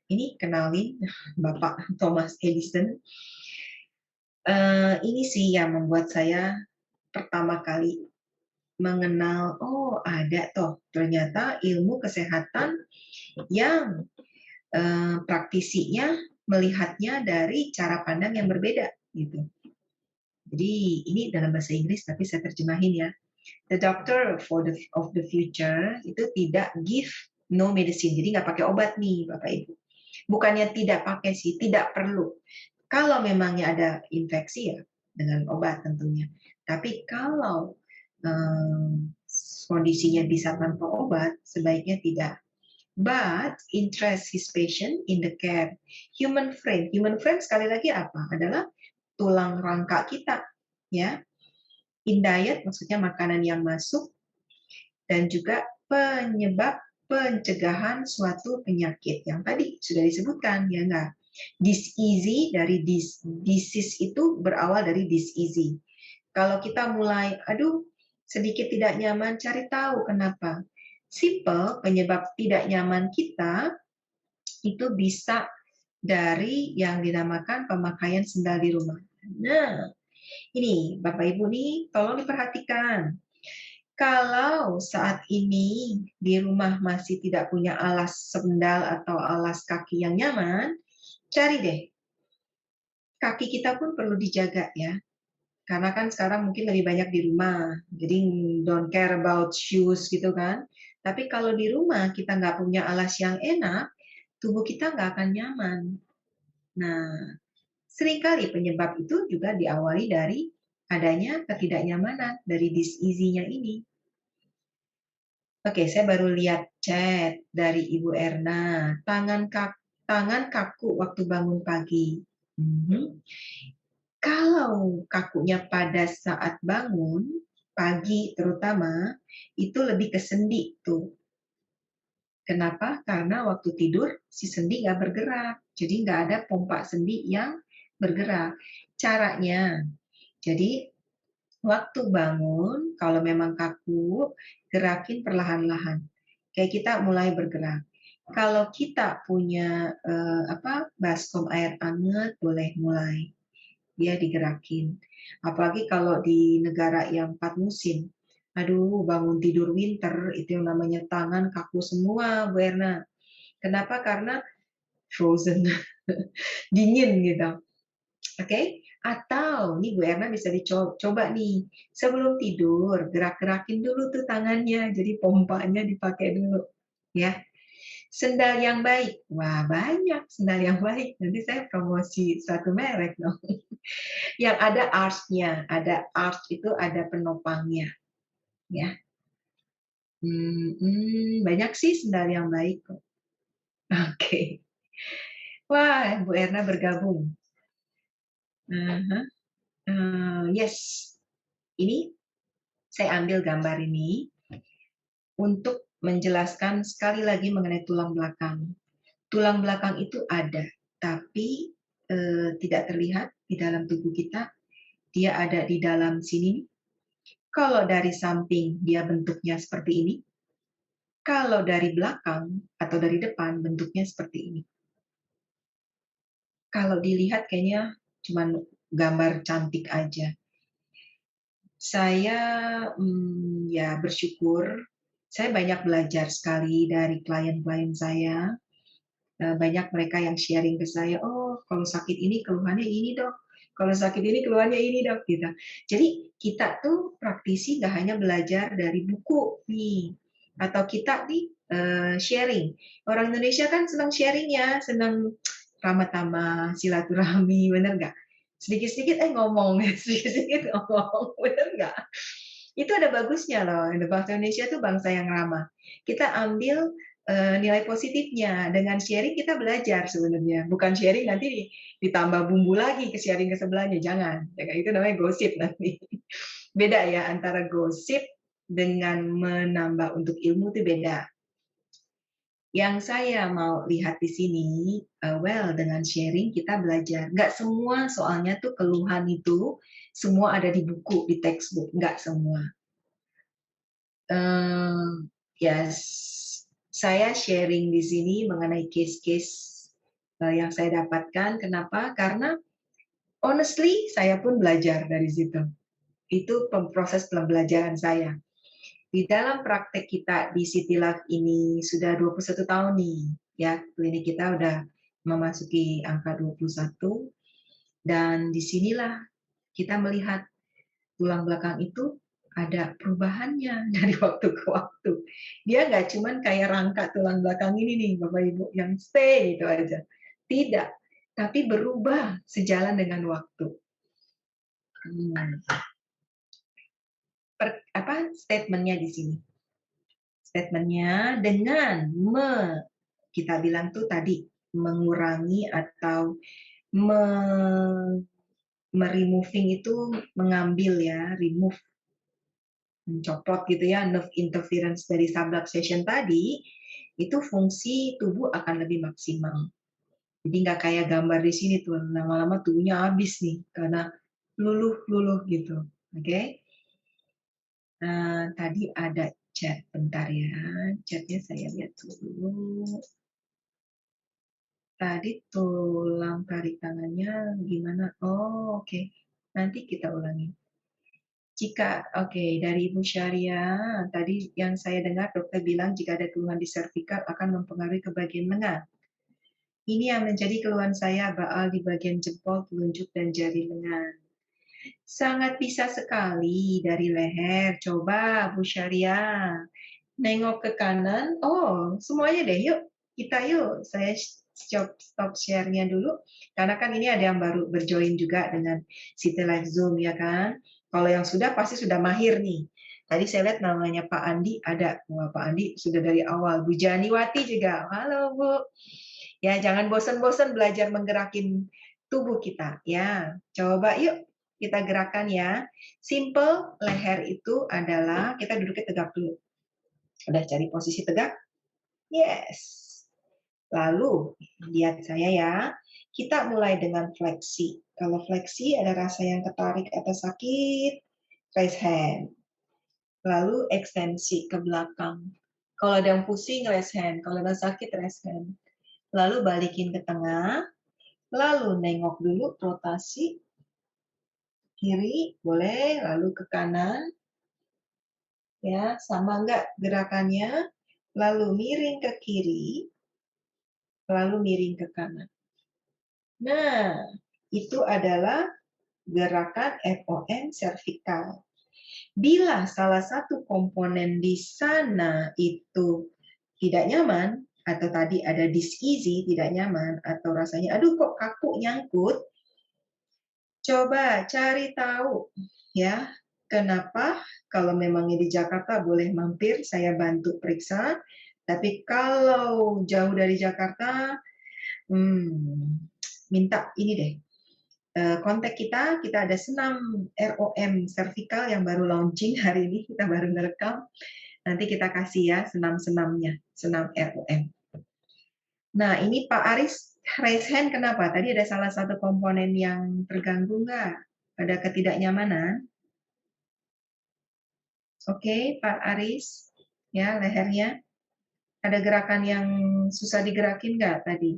Ini kenalin Bapak Thomas Edison. Ini sih yang membuat saya pertama kali mengenal, oh ada toh ternyata ilmu kesehatan yang praktisinya melihatnya dari cara pandang yang berbeda gitu. Jadi ini dalam bahasa Inggris tapi saya terjemahin ya. The doctor of the future itu tidak give no medicine. Jadi nggak pakai obat nih Bapak Ibu. Bukannya tidak pakai sih, tidak perlu. Kalau memangnya ada infeksi ya dengan obat tentunya. Tapi kalau kondisinya bisa tanpa obat, sebaiknya tidak. But interest his patient in the care. Human frame. Human frame sekali lagi apa? Adalah tulang rangka kita. Ya. In diet maksudnya makanan yang masuk dan juga penyebab pencegahan suatu penyakit yang tadi sudah disebutkan ya enggak. Disease dari disease itu berawal dari disease. Kalau kita mulai aduh sedikit tidak nyaman, cari tahu kenapa. Simple penyebab tidak nyaman kita itu bisa dari yang dinamakan pemakaian sendal di rumah. Nah, ini Bapak Ibu nih tolong diperhatikan. Kalau saat ini di rumah masih tidak punya alas sendal atau alas kaki yang nyaman, cari deh. Kaki kita pun perlu dijaga ya. Karena kan sekarang mungkin lebih banyak di rumah, jadi don't care about shoes gitu kan. Tapi kalau di rumah kita nggak punya alas yang enak, tubuh kita nggak akan nyaman. Nah, seringkali penyebab itu juga diawali dari adanya ketidaknyamanan dari disease-nya ini. Oke, saya baru lihat chat dari Ibu Erna. Tangan kaku waktu bangun pagi. Kalau kakunya pada saat bangun, pagi terutama, itu lebih ke sendi tuh. Kenapa? Karena waktu tidur si sendi nggak bergerak. Jadi nggak ada pompa sendi yang bergerak. Caranya, jadi waktu bangun, kalau memang kaku, gerakin perlahan-lahan. Kayak kita mulai bergerak. Kalau kita punya baskom air hangat, boleh mulai. Dia digerakin. Apalagi kalau di negara yang 4 musim. Aduh, bangun tidur winter, itu yang namanya tangan kaku semua, Bu Erna. Kenapa? Karena frozen, dingin gitu. Oke? Atau, nih Bu Erna bisa dicoba nih, sebelum tidur, gerak-gerakin dulu tuh tangannya, jadi pompanya dipakai dulu. Ya. Sendal yang baik. Wah, banyak sendal yang baik. Nanti saya promosi satu merek dong. Yang ada arch-nya, ada arch itu ada penopangnya, ya. Banyak sih sendal yang baik kok. Oke. Wah, Bu Erna bergabung. Yes, ini saya ambil gambar ini untuk menjelaskan sekali lagi mengenai tulang belakang. Tulang belakang itu ada, tapi tidak terlihat di dalam tubuh kita. Dia ada di dalam sini. Kalau dari samping dia bentuknya seperti ini. Kalau dari belakang atau dari depan bentuknya seperti ini. Kalau dilihat kayaknya cuma gambar cantik aja. Saya ya bersyukur, saya banyak belajar sekali dari klien-klien saya. Banyak mereka yang sharing ke saya, oh kalau sakit ini keluhannya ini dok, kalau sakit ini keluhannya ini dok, gitu. Jadi kita tuh praktisi nggak hanya belajar dari buku nih, atau kita nih sharing. Orang Indonesia kan senang sharing ya, senang ramah tamah, silaturahmi, bener nggak? Sedikit-sedikit ngomong, sedikit-sedikit ngomong, bener nggak? Itu ada bagusnya loh, bangsa Indonesia tuh bangsa yang ramah. Kita ambil nilai positifnya, dengan sharing kita belajar sebenarnya. Bukan sharing nanti ditambah bumbu lagi ke sharing ke sebelahnya, jangan. Itu namanya gosip nanti. Beda ya antara gosip dengan menambah untuk ilmu itu beda. Yang saya mau lihat di sini, dengan sharing kita belajar. Nggak semua soalnya tuh keluhan itu semua ada di buku, di textbook, nggak semua. Ya, saya sharing di sini mengenai case-case yang saya dapatkan. Kenapa? Karena honestly saya pun belajar dari situ. Itu proses pembelajaran saya. Di dalam praktek kita di City Life ini sudah 21 tahun nih, ya, klinik kita udah memasuki angka 21, dan disinilah kita melihat tulang belakang itu ada perubahannya dari waktu ke waktu. Dia nggak cuman kayak rangka tulang belakang ini nih, Bapak Ibu, yang stay gitu aja. Tidak, tapi berubah sejalan dengan waktu. Statementnya di sini. Statementnya dengan kita bilang tuh tadi mengurangi atau meremoving itu mengambil ya, remove, mencopot gitu ya, nerve interference dari subluxation tadi, itu fungsi tubuh akan lebih maksimal. Jadi nggak kayak gambar di sini tuh, lama-lama tubuhnya habis nih karena luluh-luluh gitu. Oke? Tadi ada chat, bentar ya, chatnya saya lihat dulu. Tadi tulang tarik tangannya gimana? Oh, oke. Nanti kita ulangi. Dari Ibu Syariah, tadi yang saya dengar dokter bilang jika ada keluhan di servikal akan mempengaruhi ke bagian lengan. Ini yang menjadi keluhan saya, baal di bagian jempol, telunjuk, dan jari lengan. Sangat bisa sekali dari leher. Coba Bu Syariah, nengok ke kanan. Oh, semuanya deh. Yuk, kita yuk. Saya stop share-nya dulu. Karena kan ini ada yang baru berjoin juga dengan City Live Zoom, ya kan? Kalau yang sudah, pasti sudah mahir nih. Tadi saya lihat namanya Pak Andi ada. Wah, Pak Andi sudah dari awal. Bu Janiwati juga. Halo, Bu. Ya, jangan bosan-bosan belajar menggerakin tubuh kita. Ya, coba yuk kita gerakan ya. Simple, leher itu adalah, kita duduknya tegak dulu. Udah cari posisi tegak? Yes. Lalu, lihat saya ya. Kita mulai dengan fleksi. Kalau fleksi ada rasa yang ketarik atau sakit, raise hand. Lalu ekstensi ke belakang. Kalau ada yang pusing, raise hand. Kalau ada sakit, raise hand. Lalu balikin ke tengah. Lalu nengok dulu, rotasi. Kiri, boleh. Lalu ke kanan. Ya, sama enggak gerakannya? Lalu miring ke kiri. Lalu miring ke kanan. Nah, itu adalah gerakan FOM servikal. Bila salah satu komponen di sana itu tidak nyaman, atau tadi ada dis-easy, tidak nyaman, atau rasanya, aduh kok kaku nyangkut, coba cari tahu ya, kenapa. Kalau memangnya di Jakarta boleh mampir, saya bantu periksa. Tapi kalau jauh dari Jakarta, minta ini deh, kontak kita ada senam ROM servikal yang baru launching hari ini, kita baru ngerekam. Nanti kita kasih ya senam-senamnya, senam ROM. Nah, ini Pak Aris raise hand kenapa? Tadi ada salah satu komponen yang terganggu nggak? Ada ketidaknyamanan? Oke, Pak Aris, ya lehernya. Ada gerakan yang susah digerakin nggak tadi?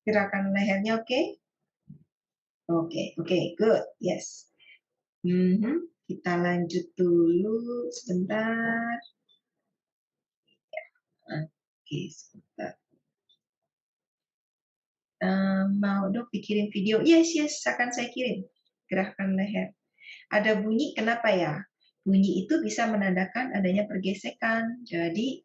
Gerakan lehernya oke? Oke, good, yes. Kita lanjut dulu sebentar. Oke, sebentar. Mau dok dikirim video? Yes, akan saya kirim gerakan leher. Ada bunyi, kenapa ya? Bunyi itu bisa menandakan adanya pergesekan. Jadi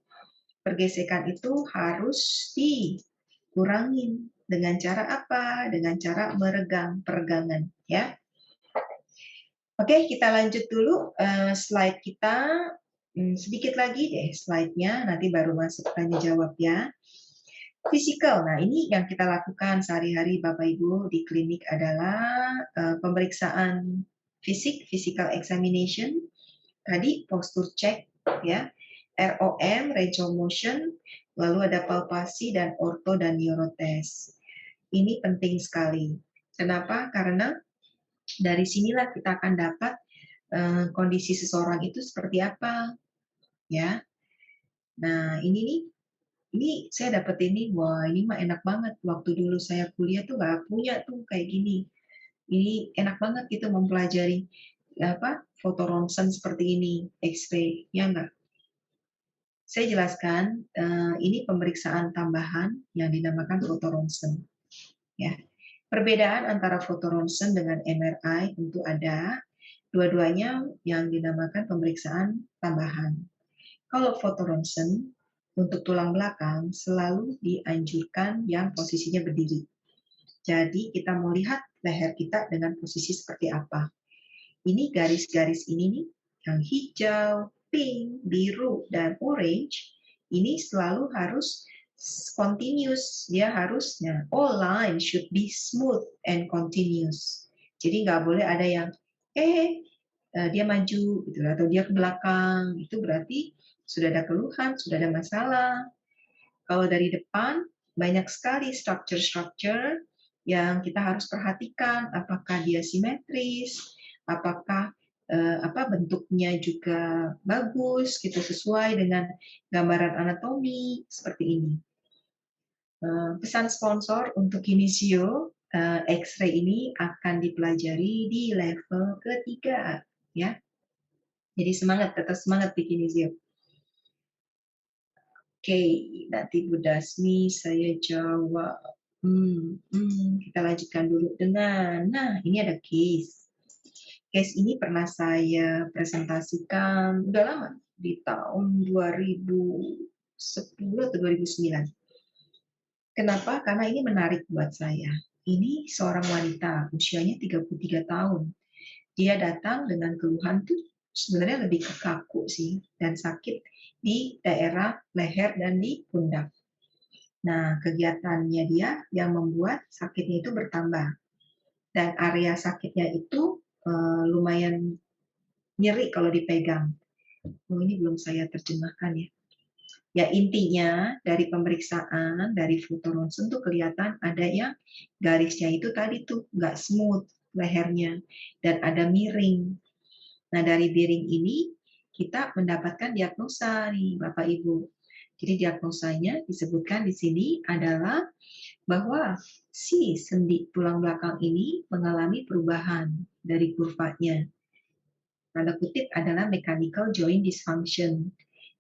pergesekan itu harus dikurangin. Dengan cara apa? Dengan cara meregang, peregangan, ya. Oke, kita lanjut dulu slide kita. Sedikit lagi deh slide-nya, nanti baru masuk tanya jawab ya. Fisikal, nah ini yang kita lakukan sehari-hari Bapak Ibu di klinik adalah pemeriksaan fisik, physical examination, tadi posture check, ya, ROM, range of motion, lalu ada palpasi dan ortho dan neurotest. Ini penting sekali. Kenapa? Karena dari sinilah kita akan dapat kondisi seseorang itu seperti apa, ya. Nah, ini saya dapat ini, wah ini mah enak banget. Waktu dulu saya kuliah tuh nggak punya tuh kayak gini. Ini enak banget gitu mempelajari foto ronsen seperti ini, X-ray, ya enggak? Saya jelaskan, ini pemeriksaan tambahan yang dinamakan foto ronsen. Ya. Perbedaan antara foto ronsen dengan MRI tentu ada. Dua-duanya yang dinamakan pemeriksaan tambahan. Kalau foto ronsen untuk tulang belakang selalu dianjurkan yang posisinya berdiri. Jadi kita mau lihat leher kita dengan posisi seperti apa. Ini garis-garis ini nih, yang hijau, pink, biru, dan orange, ini selalu harus continuous. Dia harusnya, all lines should be smooth and continuous. Jadi nggak boleh ada yang, dia maju, gitu, atau dia ke belakang. Itu berarti sudah ada keluhan, sudah ada masalah. Kalau dari depan, banyak sekali structure-structure yang kita harus perhatikan, apakah dia simetris, apakah bentuknya juga bagus, gitu, sesuai dengan gambaran anatomi, seperti ini. Pesan sponsor untuk Kinesio, X-ray ini akan dipelajari di level ketiga, ya. Jadi semangat, tetap semangat di Kinesio. Oke, nanti Bu Dasmi saya jawab. Kita lanjutkan dulu dengan, nah ini ada case. Case ini pernah saya presentasikan, udah lama, di tahun 2010 atau 2009. Kenapa? Karena ini menarik buat saya. Ini seorang wanita, usianya 33 tahun. Dia datang dengan keluhan tuh sebenarnya lebih ke kaku sih, dan sakit di daerah leher dan di pundak. Nah, kegiatannya dia yang membuat sakitnya itu bertambah. Dan area sakitnya itu lumayan nyeri kalau dipegang. Oh, ini belum saya terjemahkan ya. Ya intinya dari pemeriksaan, dari foto ronsen tuh kelihatan ada yang garisnya itu tadi tuh nggak smooth lehernya dan ada miring. Nah dari miring ini kita mendapatkan diagnosa nih Bapak Ibu. Jadi diagnosanya disebutkan di sini adalah bahwa si sendi tulang belakang ini mengalami perubahan dari kurvanya. Tanda kutip adalah mechanical joint dysfunction.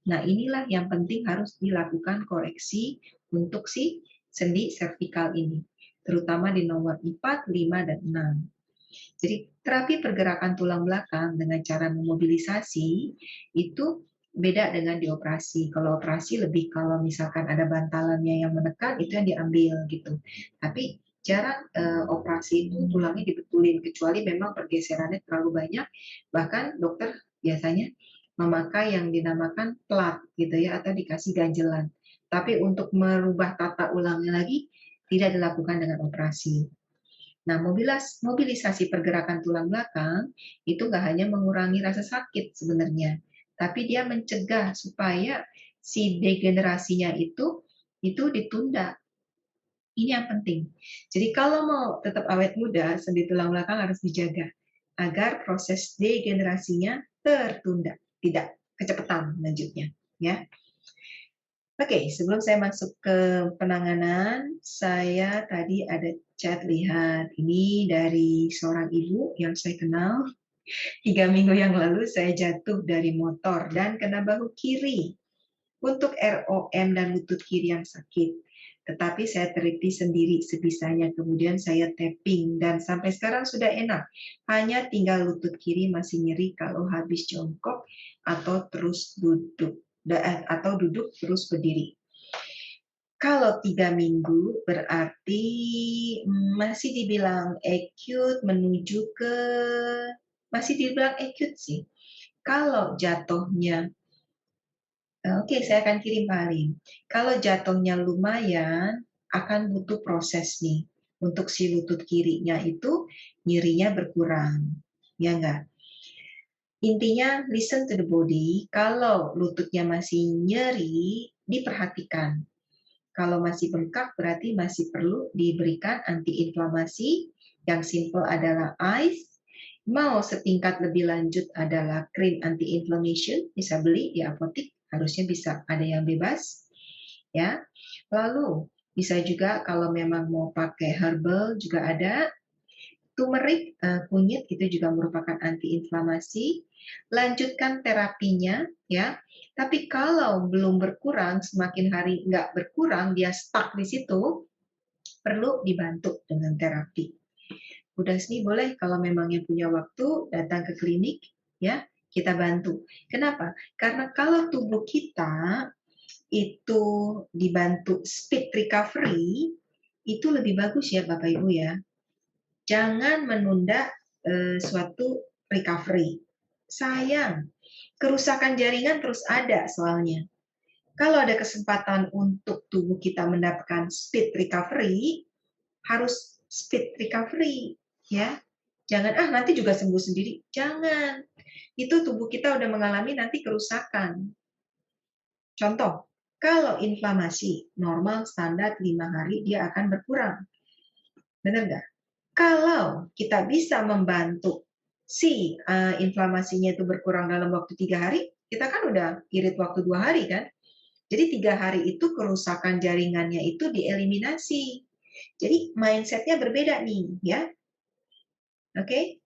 Nah, inilah yang penting harus dilakukan koreksi untuk si sendi servikal ini, terutama di nomor 4, 5, dan 6. Jadi, terapi pergerakan tulang belakang dengan cara memobilisasi itu beda dengan dioperasi. Kalau operasi lebih kalau misalkan ada bantalannya yang menekan, itu yang diambil gitu. Tapi jarang operasi itu tulangnya dibetulin, kecuali memang pergeserannya terlalu banyak, bahkan dokter biasanya memakai yang dinamakan plat gitu ya, atau dikasih ganjelan. Tapi untuk merubah tata ulangnya lagi tidak dilakukan dengan operasi. Nah, mobilisasi pergerakan tulang belakang itu nggak hanya mengurangi rasa sakit sebenarnya, tapi dia mencegah supaya si degenerasinya itu ditunda. Ini yang penting. Jadi kalau mau tetap awet muda, sendi tulang belakang harus dijaga agar proses degenerasinya tertunda, tidak kecepatan lanjutnya, ya. Oke, sebelum saya masuk ke penanganan, saya tadi ada chat lihat. Ini dari seorang ibu yang saya kenal. 3 minggu yang lalu saya jatuh dari motor dan kena bahu kiri. Untuk ROM dan lutut kiri yang sakit. tetapi saya teliti sendiri sebisanya, kemudian saya tapping, dan sampai sekarang sudah enak. Hanya tinggal lutut kiri masih nyeri kalau habis jongkok atau terus duduk, atau duduk terus berdiri. Kalau 3 minggu berarti masih dibilang acute menuju ke, masih dibilang acute sih. Kalau jatuhnya, oke, saya akan kirim Pak Halim. Kalau jatuhnya lumayan, akan butuh proses nih. Untuk si lutut kirinya itu nyerinya berkurang. Ya enggak? Intinya listen to the body. Kalau lututnya masih nyeri, diperhatikan. Kalau masih bengkak berarti masih perlu diberikan antiinflamasi. Yang simple adalah ice. Mau setingkat lebih lanjut adalah krim anti-inflammation, bisa beli di apotek, harusnya bisa ada yang bebas. Ya. Lalu bisa juga kalau memang mau pakai herbal juga ada. Turmeric, kunyit itu juga merupakan antiinflamasi. Lanjutkan terapinya, ya. Tapi kalau belum berkurang, semakin hari nggak berkurang, dia stuck di situ, perlu dibantu dengan terapi. Udah sih boleh kalau memang yang punya waktu datang ke klinik, ya kita bantu. Kenapa? Karena kalau tubuh kita itu dibantu speed recovery, itu lebih bagus ya Bapak Ibu ya. Jangan menunda suatu recovery. Sayang, kerusakan jaringan terus ada soalnya. Kalau ada kesempatan untuk tubuh kita mendapatkan speed recovery, harus speed recovery, ya. Jangan nanti juga sembuh sendiri. Jangan. Itu tubuh kita udah mengalami nanti kerusakan. Contoh, kalau inflamasi normal standar 5 hari dia akan berkurang. Benar nggak? Kalau kita bisa membantu si inflamasinya itu berkurang dalam waktu 3 hari, kita kan udah irit waktu 2 hari kan? Jadi 3 hari itu kerusakan jaringannya itu dieliminasi. Jadi mindset-nya berbeda nih, ya. Oke?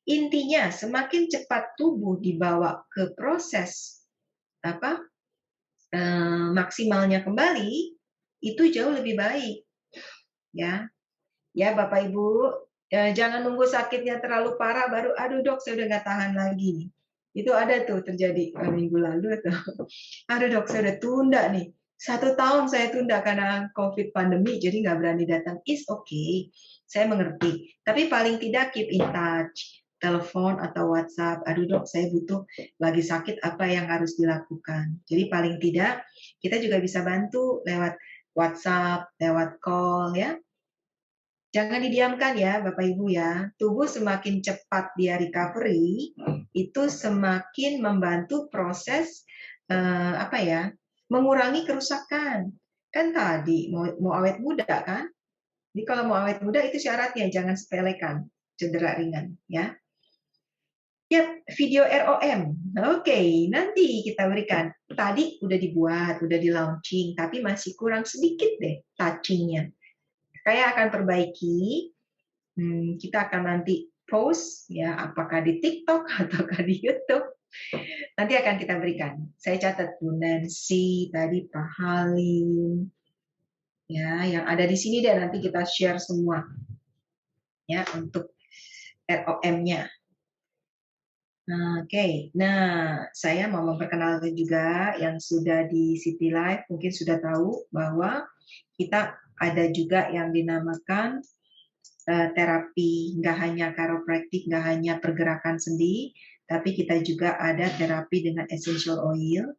Intinya semakin cepat tubuh dibawa ke proses maksimalnya kembali, itu jauh lebih baik. Ya. Ya, Bapak Ibu, jangan nunggu sakitnya terlalu parah baru, aduh dok, saya udah nggak tahan lagi nih. Itu ada tuh terjadi minggu lalu tuh. Aduh dok, saya udah tunda nih. 1 tahun saya tunda karena COVID pandemi, jadi nggak berani datang. Is okay, saya mengerti. Tapi paling tidak keep in touch, telepon atau WhatsApp. Aduh dok, saya butuh lagi sakit, apa yang harus dilakukan. Jadi paling tidak kita juga bisa bantu lewat WhatsApp, lewat call ya. Jangan didiamkan ya Bapak Ibu ya. Tubuh semakin cepat dia recovery, itu semakin membantu proses mengurangi kerusakan. Kan tadi mau awet muda kan? Jadi kalau mau awet muda itu syaratnya jangan sepelekan cedera ringan ya. Yap, video ROM. Oke, nanti kita berikan. Tadi udah dibuat, udah di launching, tapi masih kurang sedikit deh touching-nya. Saya akan perbaiki. Kita akan nanti post ya, apakah di TikTok ataukah di YouTube. Nanti akan kita berikan. Saya catat Bu Nancy, tadi Pak Halim, ya, yang ada di sini dan nanti kita share semua, ya, untuk ROM-nya. Oke, nah saya mau memperkenalkan juga yang sudah di City Life mungkin sudah tahu bahwa kita ada juga yang dinamakan terapi, nggak hanya chiropractic, nggak hanya pergerakan sendi, tapi kita juga ada terapi dengan essential oil.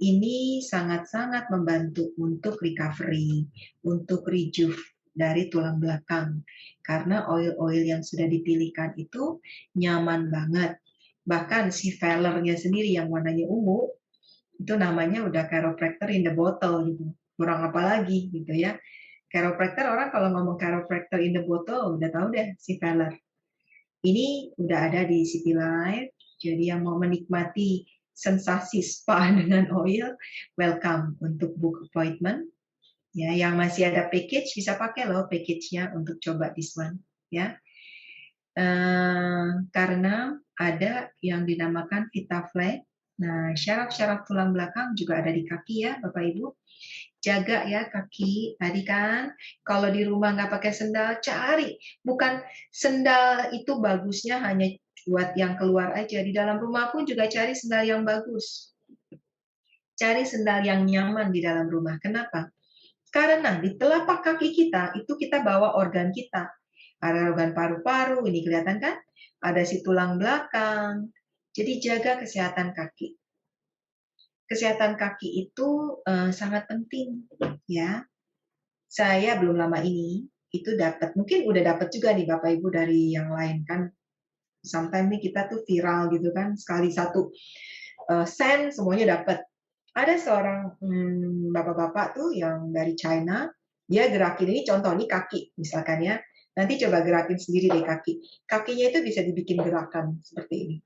Ini sangat-sangat membantu untuk recovery, untuk rejuve dari tulang belakang. Karena oil-oil yang sudah dipilihkan itu nyaman banget. Bahkan si Vellernya sendiri yang warnanya ungu, itu namanya udah chiropractor in the bottle gitu. Kurang apa lagi gitu ya. Chiropractor, orang kalau ngomong chiropractor in the bottle udah tahu deh si Veller. Ini udah ada di City Life, jadi yang mau menikmati sensasi spa dengan oil, welcome untuk book appointment. Ya, yang masih ada package bisa pakai loh package-nya untuk coba this one. Ya, karena ada yang dinamakan VitaFlex. Nah, syaraf-syaraf tulang belakang juga ada di kaki ya, Bapak Ibu. Jaga ya kaki. Tadi kan, kalau di rumah nggak pakai sendal, cari. Bukan sendal itu bagusnya hanya buat yang keluar aja. Di dalam rumah pun juga cari sendal yang bagus. Cari sendal yang nyaman di dalam rumah. Kenapa? Karena di telapak kaki kita, itu kita bawa organ kita. Ada organ paru-paru, ini kelihatan kan? Ada si tulang belakang. Jadi jaga kesehatan kaki. Kesehatan kaki itu sangat penting, ya. Saya belum lama ini itu dapat, mungkin udah dapat juga nih Bapak Ibu dari yang lain kan. Sometimes nih kita tuh viral gitu kan, sekali satu send semuanya dapat. Ada seorang bapak-bapak tuh yang dari China, dia gerakin ini contoh nih kaki misalkan ya. Nanti coba gerakin sendiri deh kaki. Kakinya itu bisa dibikin gerakan seperti ini.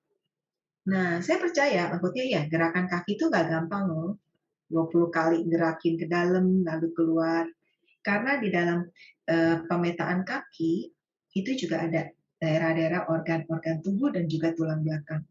Nah, saya percaya, maksudnya ya gerakan kaki itu nggak gampang loh. 20 kali gerakin ke dalam lalu keluar. Karena di dalam pemetaan kaki itu juga ada daerah-daerah organ-organ tubuh dan juga tulang belakang.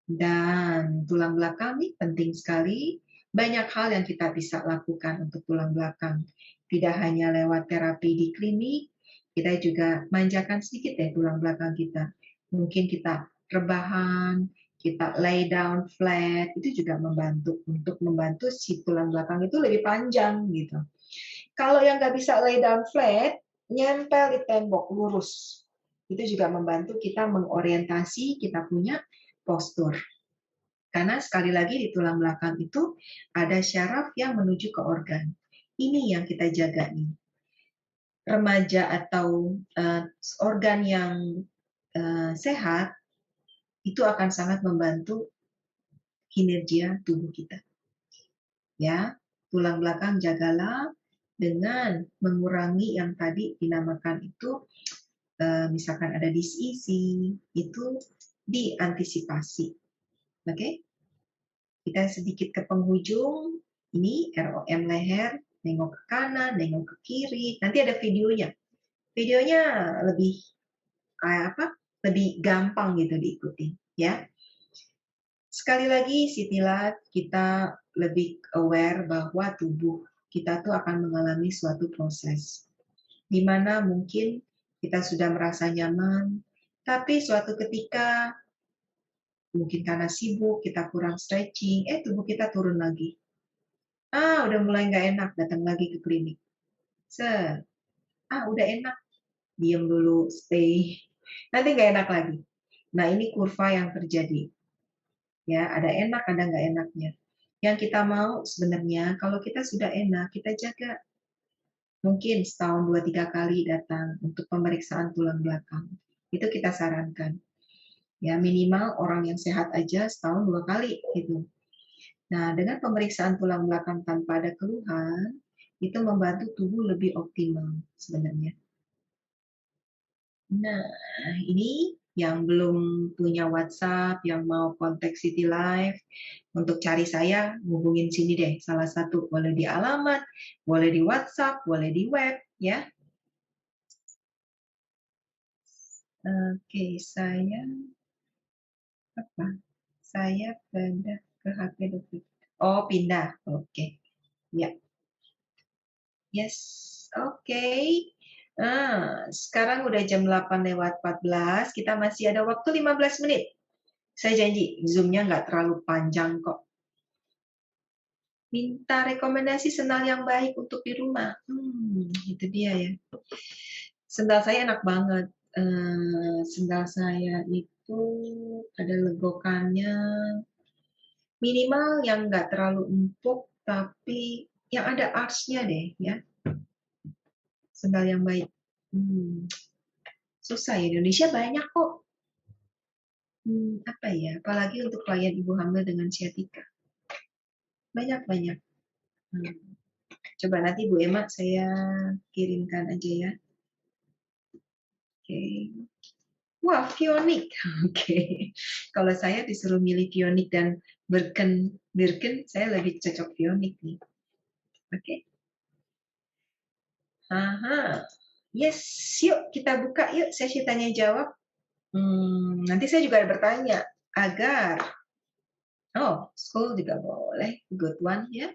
Dan tulang belakang ini penting sekali. Banyak hal yang kita bisa lakukan untuk tulang belakang. Tidak hanya lewat terapi di klinik, kita juga manjakan sedikit deh tulang belakang kita. Mungkin kita rebahan, kita lay down flat, itu juga membantu untuk membantu si tulang belakang itu lebih panjang gitu. Kalau yang nggak bisa lay down flat, nyempel di tembok lurus. Itu juga membantu kita mengorientasi kita punya postur. Karena sekali lagi di tulang belakang itu ada syaraf yang menuju ke organ. Ini yang kita jaga nih. Remaja atau organ yang sehat itu akan sangat membantu kinerja tubuh kita. Ya, tulang belakang jagalah dengan mengurangi yang tadi dinamakan itu misalkan ada disisi, itu diantisipasi. Oke? Kita sedikit ke penghujung, ini ROM leher, nengok ke kanan, nengok ke kiri. Nanti ada videonya. Videonya lebih kayak apa? Lebih gampang gitu diikuti, ya. Sekali lagi, City Life kita lebih aware bahwa tubuh kita tuh akan mengalami suatu proses. Di mana mungkin kita sudah merasa nyaman, tapi suatu ketika mungkin karena sibuk, kita kurang stretching, tubuh kita turun lagi. Udah mulai nggak enak, datang lagi ke klinik. Udah enak, diam dulu, stay. Nanti nggak enak lagi. Nah, ini kurva yang terjadi. Ya, ada enak, ada nggak enaknya. Yang kita mau sebenarnya, kalau kita sudah enak, kita jaga. Mungkin setahun 2-3 kali datang untuk pemeriksaan tulang belakang. Itu kita sarankan. Ya, minimal orang yang sehat aja setahun 2 kali gitu. Nah, dengan pemeriksaan tulang belakang tanpa ada keluhan, itu membantu tubuh lebih optimal sebenarnya. Nah, ini yang belum punya WhatsApp, yang mau kontak City Life, untuk cari saya, hubungin sini deh, salah satu. Boleh di alamat, boleh di WhatsApp, boleh di web, ya. Oke, saya apa? Saya pindah ke HP dokter. Oh, pindah. Oke. Ya. Yes. Oke. Sekarang udah jam 8:14, kita masih ada waktu 15 menit. Saya janji, Zoom-nya nggak terlalu panjang kok. Minta rekomendasi sendal yang baik untuk di rumah. Itu dia ya. Sendal saya enak banget. Sendal saya itu ada legokannya. Minimal yang nggak terlalu empuk, tapi yang ada arch-nya deh ya. Sendal yang baik. Susah ya, Indonesia banyak kok. Apa ya, apalagi untuk klien ibu hamil dengan sciatica. Banyak-banyak. Coba nanti Bu Emma saya kirimkan aja ya. Oke. Wah, Vionik. Oke. Kalau saya disuruh milih Vionik dan Birken, saya lebih cocok Vionik nih. Oke. Yes, yuk kita buka yuk sesi tanya jawab. Nanti saya juga bertanya agar Oh, school juga boleh. Good one ya.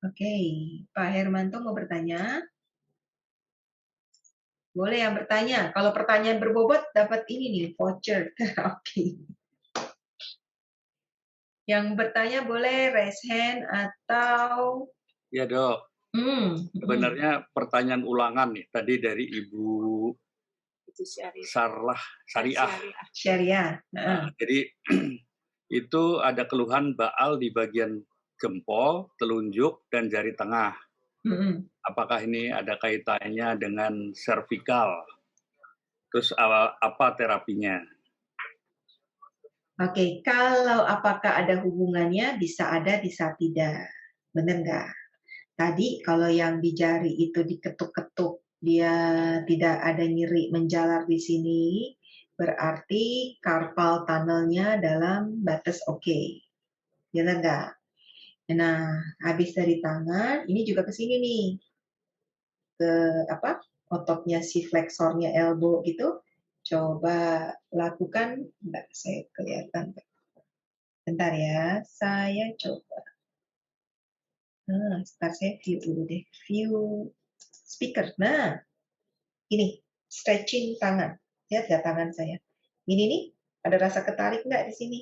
Oke, Pak Hermanto mau bertanya? Boleh yang bertanya. Kalau pertanyaan berbobot dapat ini nih, voucher terapi. Yang bertanya boleh raise hand atau Ya dok, sebenarnya pertanyaan ulangan nih tadi dari Ibu Sarlah Syariah. Syariah. Nah, jadi itu ada keluhan baal di bagian jempol, telunjuk, dan jari tengah. Apakah ini ada kaitannya dengan servikal? Terus apa terapinya? Oke, kalau apakah ada hubungannya, bisa ada, bisa tidak. Benar nggak? Tadi kalau yang di jari itu diketuk-ketuk, dia tidak ada nyeri menjalar di sini, berarti carpal tunnelnya dalam batas oke. Benar nggak? Nah, habis dari tangan, ini juga ke sini nih, ke apa? Ototnya si fleksornya elbow gitu. Coba lakukan, enggak, saya kelihatan. Bentar ya, saya coba. Sebentar saya view dulu deh. View speaker. Nah, ini stretching tangan. Lihat nggak tangan saya? Ini nih, ada rasa ketarik nggak di sini?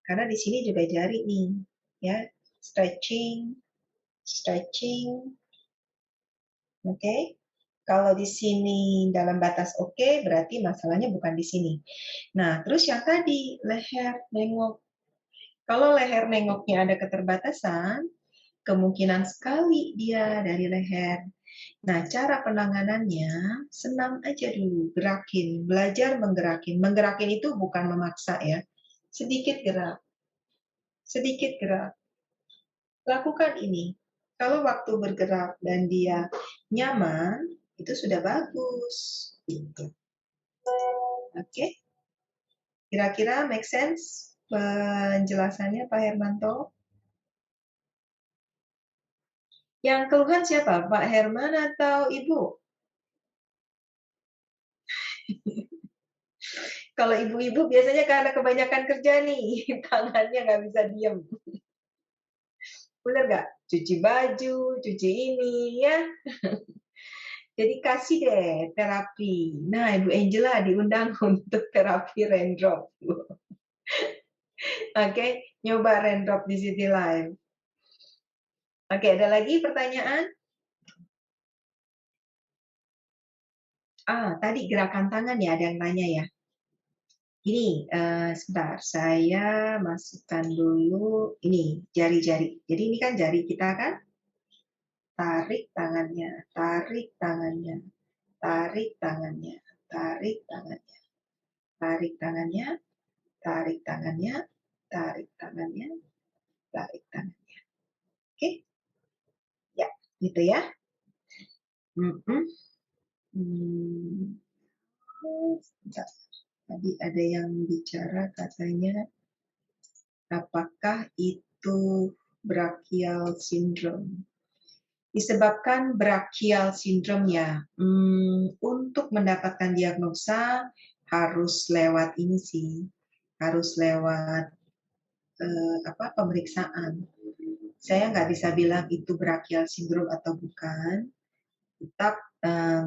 Karena di sini juga jari nih, ya. Stretching, stretching. Oke. Kalau di sini dalam batas oke, berarti masalahnya bukan di sini. Nah, terus yang tadi leher nengok. Kalau leher nengoknya ada keterbatasan, kemungkinan sekali dia dari leher. Nah, cara penanganannya, senam aja dulu, gerakin, belajar menggerakin. Menggerakin itu bukan memaksa ya, sedikit gerak, sedikit gerak. Lakukan ini. Kalau waktu bergerak dan dia nyaman, itu sudah bagus. Gitu. Oke, kira-kira make sense penjelasannya Pak Hermanto? Yang keluhan siapa? Pak Herman atau Ibu? Kalau ibu-ibu biasanya karena kebanyakan kerja nih, tangannya nggak bisa diem. Bener nggak? Cuci baju, cuci ini, ya. Jadi kasih deh terapi. Nah, Ibu Angela diundang untuk terapi raindrop. Oke, nyoba raindrop di City Life. Oke, ada lagi pertanyaan? Tadi gerakan tangan ya, ada yang tanya ya. Ini, sebentar, saya masukkan dulu ini jari-jari. Jadi ini kan jari kita kan? Tarik tangannya, tarik tangannya, tarik tangannya, tarik tangannya, tarik tangannya, tarik tangannya, tarik tangannya, tarik tangannya. Oke? Ya, gitu ya. Sebentar. Tadi ada yang bicara katanya, apakah itu brachial syndrome? Disebabkan brachial syndrome ya. Untuk mendapatkan diagnosa harus lewat ini sih, harus lewat pemeriksaan. Saya nggak bisa bilang itu brachial syndrome atau bukan. Tetap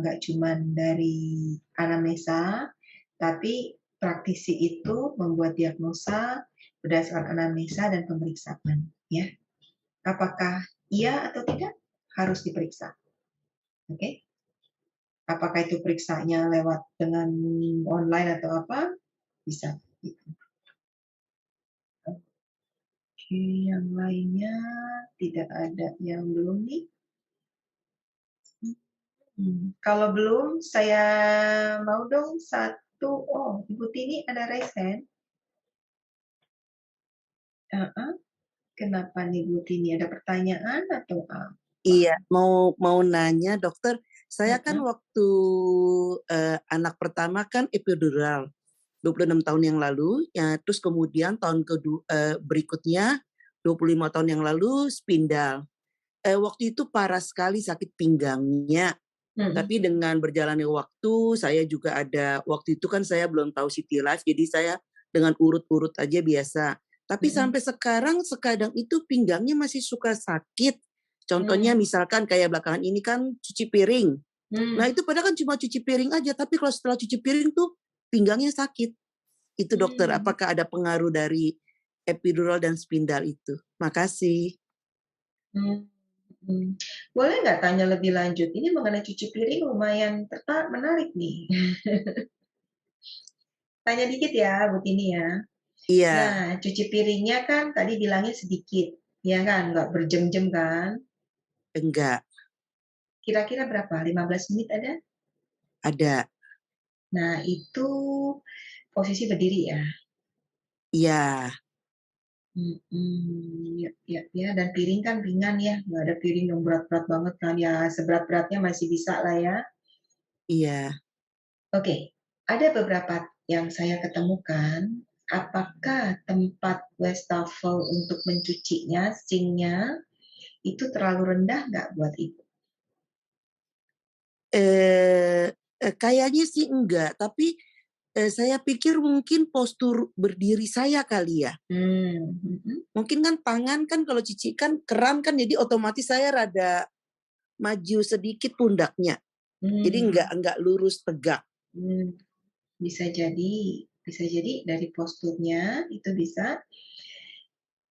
nggak cuma dari anamnesa, tapi praktisi itu membuat diagnosa berdasarkan anamnesa dan pemeriksaan. Ya, apakah iya atau tidak harus diperiksa. Oke? Apakah itu periksanya lewat dengan online atau apa? Bisa. Oke, yang lainnya tidak ada yang belum nih. Kalau belum, saya mau dong satu. Oh, Ibu Tini ada raise hand. Kenapa nih Bu Tini? Ada pertanyaan atau apa? Iya, mau nanya dokter, saya kan waktu anak pertama kan epidural 26 tahun yang lalu, ya terus kemudian tahun berikutnya 25 tahun yang lalu spindal. Waktu itu parah sekali sakit pinggangnya. Tapi dengan berjalannya waktu, saya juga waktu itu kan saya belum tahu City Life, jadi saya dengan urut-urut aja biasa. Tapi sampai sekarang sekadang itu pinggangnya masih suka sakit. Contohnya misalkan kayak belakangan ini kan cuci piring. Nah itu padahal kan cuma cuci piring aja, tapi kalau setelah cuci piring tuh pinggangnya sakit. Itu dokter, apakah ada pengaruh dari epidural dan spindal itu? Makasih. Boleh nggak tanya lebih lanjut? Ini mengenai cuci piring lumayan menarik nih. Tanya dikit ya, Bu Tini ya. Iya. Nah, cuci piringnya kan tadi bilangnya sedikit, ya kan? Nggak berjam-jam kan? Enggak. Kira-kira berapa? 15 menit ada? Ada. Nah, itu posisi berdiri ya? Iya. Ya, dan piring kan ringan ya, nggak ada piring yang berat-berat banget kan ya, seberat-beratnya masih bisa lah ya. Iya. Oke, ada beberapa yang saya ketemukan. Apakah tempat wastafel untuk mencucinya, sinknya, itu terlalu rendah nggak buat Ibu? Kayaknya sih enggak, tapi saya pikir mungkin postur berdiri saya kali ya. Mungkin kan tangan kan kalau cuci kan keran kan, jadi otomatis saya rada maju sedikit pundaknya. Jadi enggak lurus tegak. Bisa jadi dari posturnya itu bisa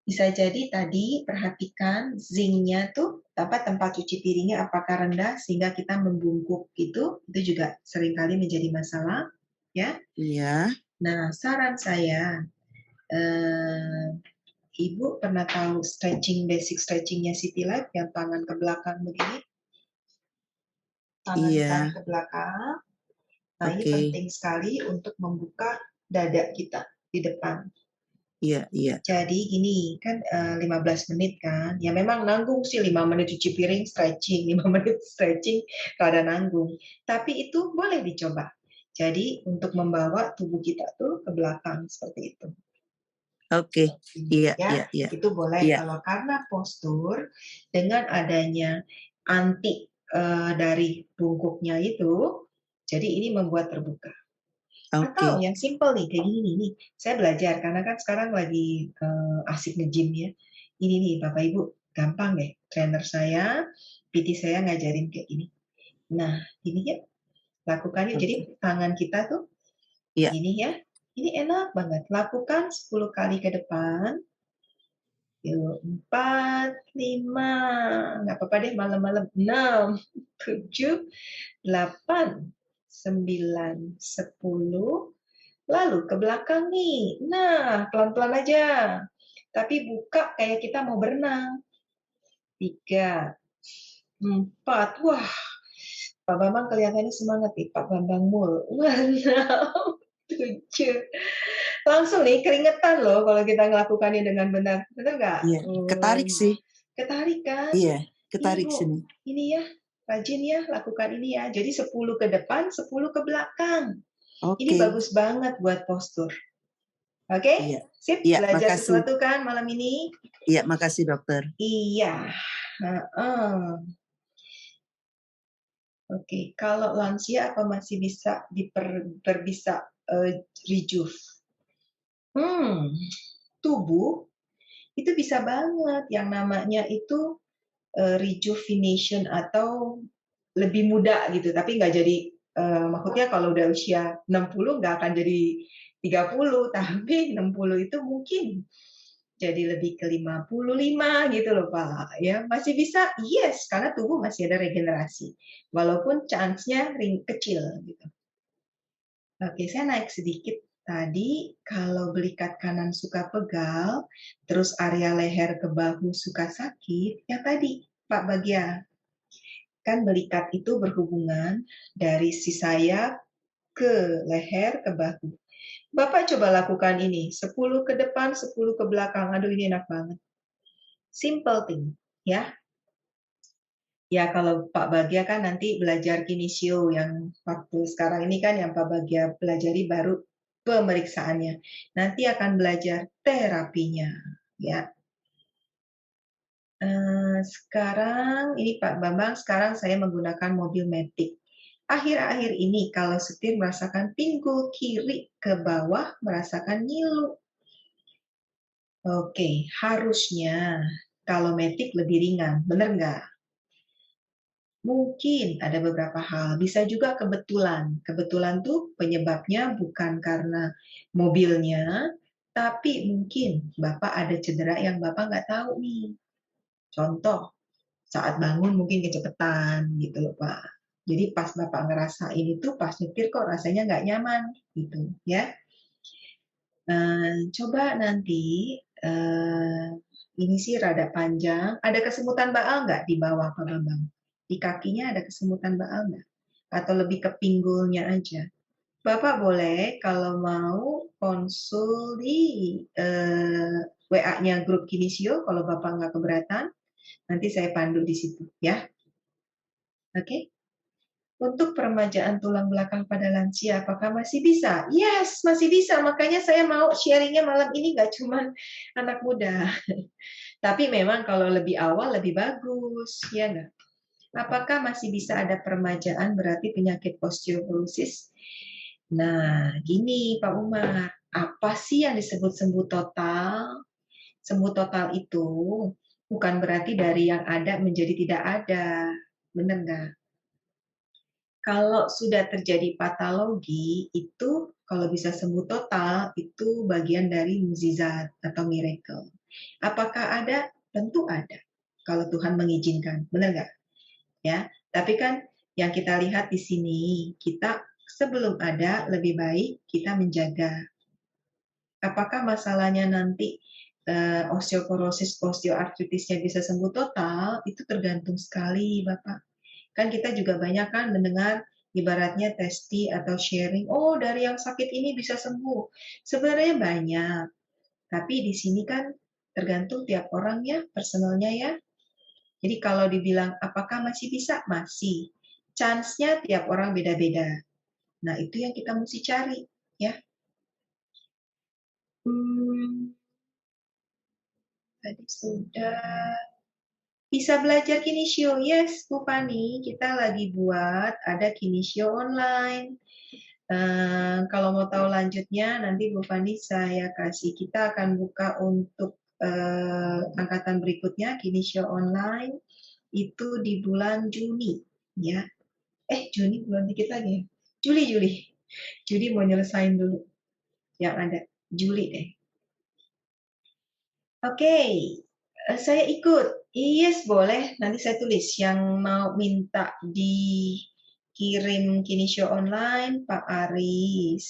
jadi tadi perhatikan zincnya tuh tempat cuci piringnya apakah rendah sehingga kita membungkuk gitu, itu juga seringkali menjadi masalah ya. Iya. Nah, saran saya Ibu pernah tahu basic stretchingnya City Life yang tangan ke belakang begini? Tangan Iya. ke belakang. Nah, ini Oke. penting sekali untuk membuka dada kita di depan. Iya. Jadi gini, kan 15 menit kan, ya memang nanggung sih 5 menit cuci piring, stretching, 5 menit stretching, rada nanggung. Tapi itu boleh dicoba. Jadi untuk membawa tubuh kita tuh ke belakang seperti itu. Oke. Iya. Itu boleh. Iya. Kalau karena postur, dengan adanya anti dari bungkuknya itu, jadi ini membuat terbuka. Atau yang simple nih, kayak gini nih. Saya belajar, karena kan sekarang lagi asik nge-gym ya. Ini nih, Bapak Ibu, gampang deh. Trainer saya, PT saya ngajarin kayak gini. Nah, ini ya, lakukan yuk. Jadi tangan kita tuh, gini ya. Ini enak banget. Lakukan 10 kali ke depan. Yuk, 4, 5, nggak apa-apa deh malam-malam. 6, 7, 8, 9, 10, lalu ke belakang nih. Nah, pelan-pelan aja. Tapi buka kayak kita mau berenang. 3, 4. Wah, Pak Bambang kelihatannya semangat nih, Pak Bambang Mul. 6, 7. Langsung nih keringetan loh kalau kita ngelakukannya dengan benar. Benar nggak? Iya. Ketarik sih. Ketarik kan? Iya, ketarik ini, sini. Ini ya, rajin ya, lakukan ini ya. Jadi 10 ke depan, 10 ke belakang. Ini bagus banget buat postur. Oke? Iya. Sip, Iya, belajar makasih. sesuatu kan malam ini? Iya, makasih dokter. Iya. Oke, kalau lansia apa masih bisa rejuve? Tubuh itu bisa banget yang namanya itu rejuvenation atau lebih muda gitu, tapi nggak jadi maksudnya kalau udah usia 60 nggak akan jadi 30, tapi 60 itu mungkin jadi lebih ke 55 gitu loh Pak. Ya, masih bisa, yes, karena tubuh masih ada regenerasi. Walaupun chance-nya kecil gitu. Oke, saya naik sedikit tadi, kalau belikat kanan suka pegal, terus area leher ke bahu suka sakit, yang tadi Pak Bagja, kan belikat itu berhubungan dari si sayap ke leher ke bahu. Bapak coba lakukan ini, 10 ke depan, 10 ke belakang. Aduh, ini enak banget. Simple thing, ya. Ya, kalau Pak Bagja kan nanti belajar kinesio yang waktu sekarang ini kan yang Pak Bagja pelajari baru pemeriksaannya. Nanti akan belajar terapinya, ya. Sekarang ini Pak Bambang, sekarang saya menggunakan mobil Matic. Akhir-akhir ini kalau setir merasakan pinggul kiri ke bawah, merasakan ngilu. Oke, harusnya kalau Matic lebih ringan, benar nggak? Mungkin ada beberapa hal, bisa juga kebetulan. Kebetulan tuh penyebabnya bukan karena mobilnya, tapi mungkin Bapak ada cedera yang Bapak nggak tahu nih. Contoh, saat bangun mungkin kecepatan gitu loh Pak. Jadi pas Bapak ngerasain itu pas nyetir kok rasanya nggak nyaman gitu ya. Coba nanti ini sih rada panjang. Ada kesemutan baal nggak di bawah Pak Bambang? Di kakinya ada kesemutan baal nggak? Atau lebih ke pinggulnya aja? Bapak boleh kalau mau konsul di WA-nya grup Kinesio kalau Bapak nggak keberatan. Nanti saya pandu di situ ya. Oke? Untuk peremajaan tulang belakang pada lansia, apakah masih bisa? Yes, masih bisa. Makanya saya mau sharingnya malam ini nggak cuma anak muda. Tapi memang kalau lebih awal lebih bagus, ya nggak? Apakah masih bisa ada peremajaan berarti penyakit osteoporosis? Nah, gini Pak Umar, apa sih yang disebut sembuh total? Sembuh total itu bukan berarti dari yang ada menjadi tidak ada. Benar nggak? Kalau sudah terjadi patologi, itu kalau bisa sembuh total, itu bagian dari mukjizat atau miracle. Apakah ada? Tentu ada. Kalau Tuhan mengizinkan, benar nggak? Ya, tapi kan yang kita lihat di sini, kita sebelum ada lebih baik kita menjaga. Apakah masalahnya nanti osteoporosis, osteoartritisnya bisa sembuh total? Itu tergantung sekali, Bapak. Kan kita juga banyak kan mendengar ibaratnya testi atau sharing, oh dari yang sakit ini bisa sembuh. Sebenarnya banyak, tapi di sini kan tergantung tiap orang ya, personalnya ya. Jadi kalau dibilang apakah masih bisa? Masih. Chance-nya tiap orang beda-beda. Nah itu yang kita mesti cari ya. Tadi sudah. Bisa belajar Kinesio, yes Bu Fani, kita lagi buat ada Kinesio online. Kalau mau tahu lanjutnya nanti Bu Fani saya kasih. Kita akan buka untuk angkatan berikutnya Kinesio online itu di bulan Juni ya. Juni bulan dikit lagi. Juli mau nyelesain dulu yang ada Juli deh. Oke, saya ikut. Yes, boleh. Nanti saya tulis yang mau minta dikirim Kinesio online, Pak Aris,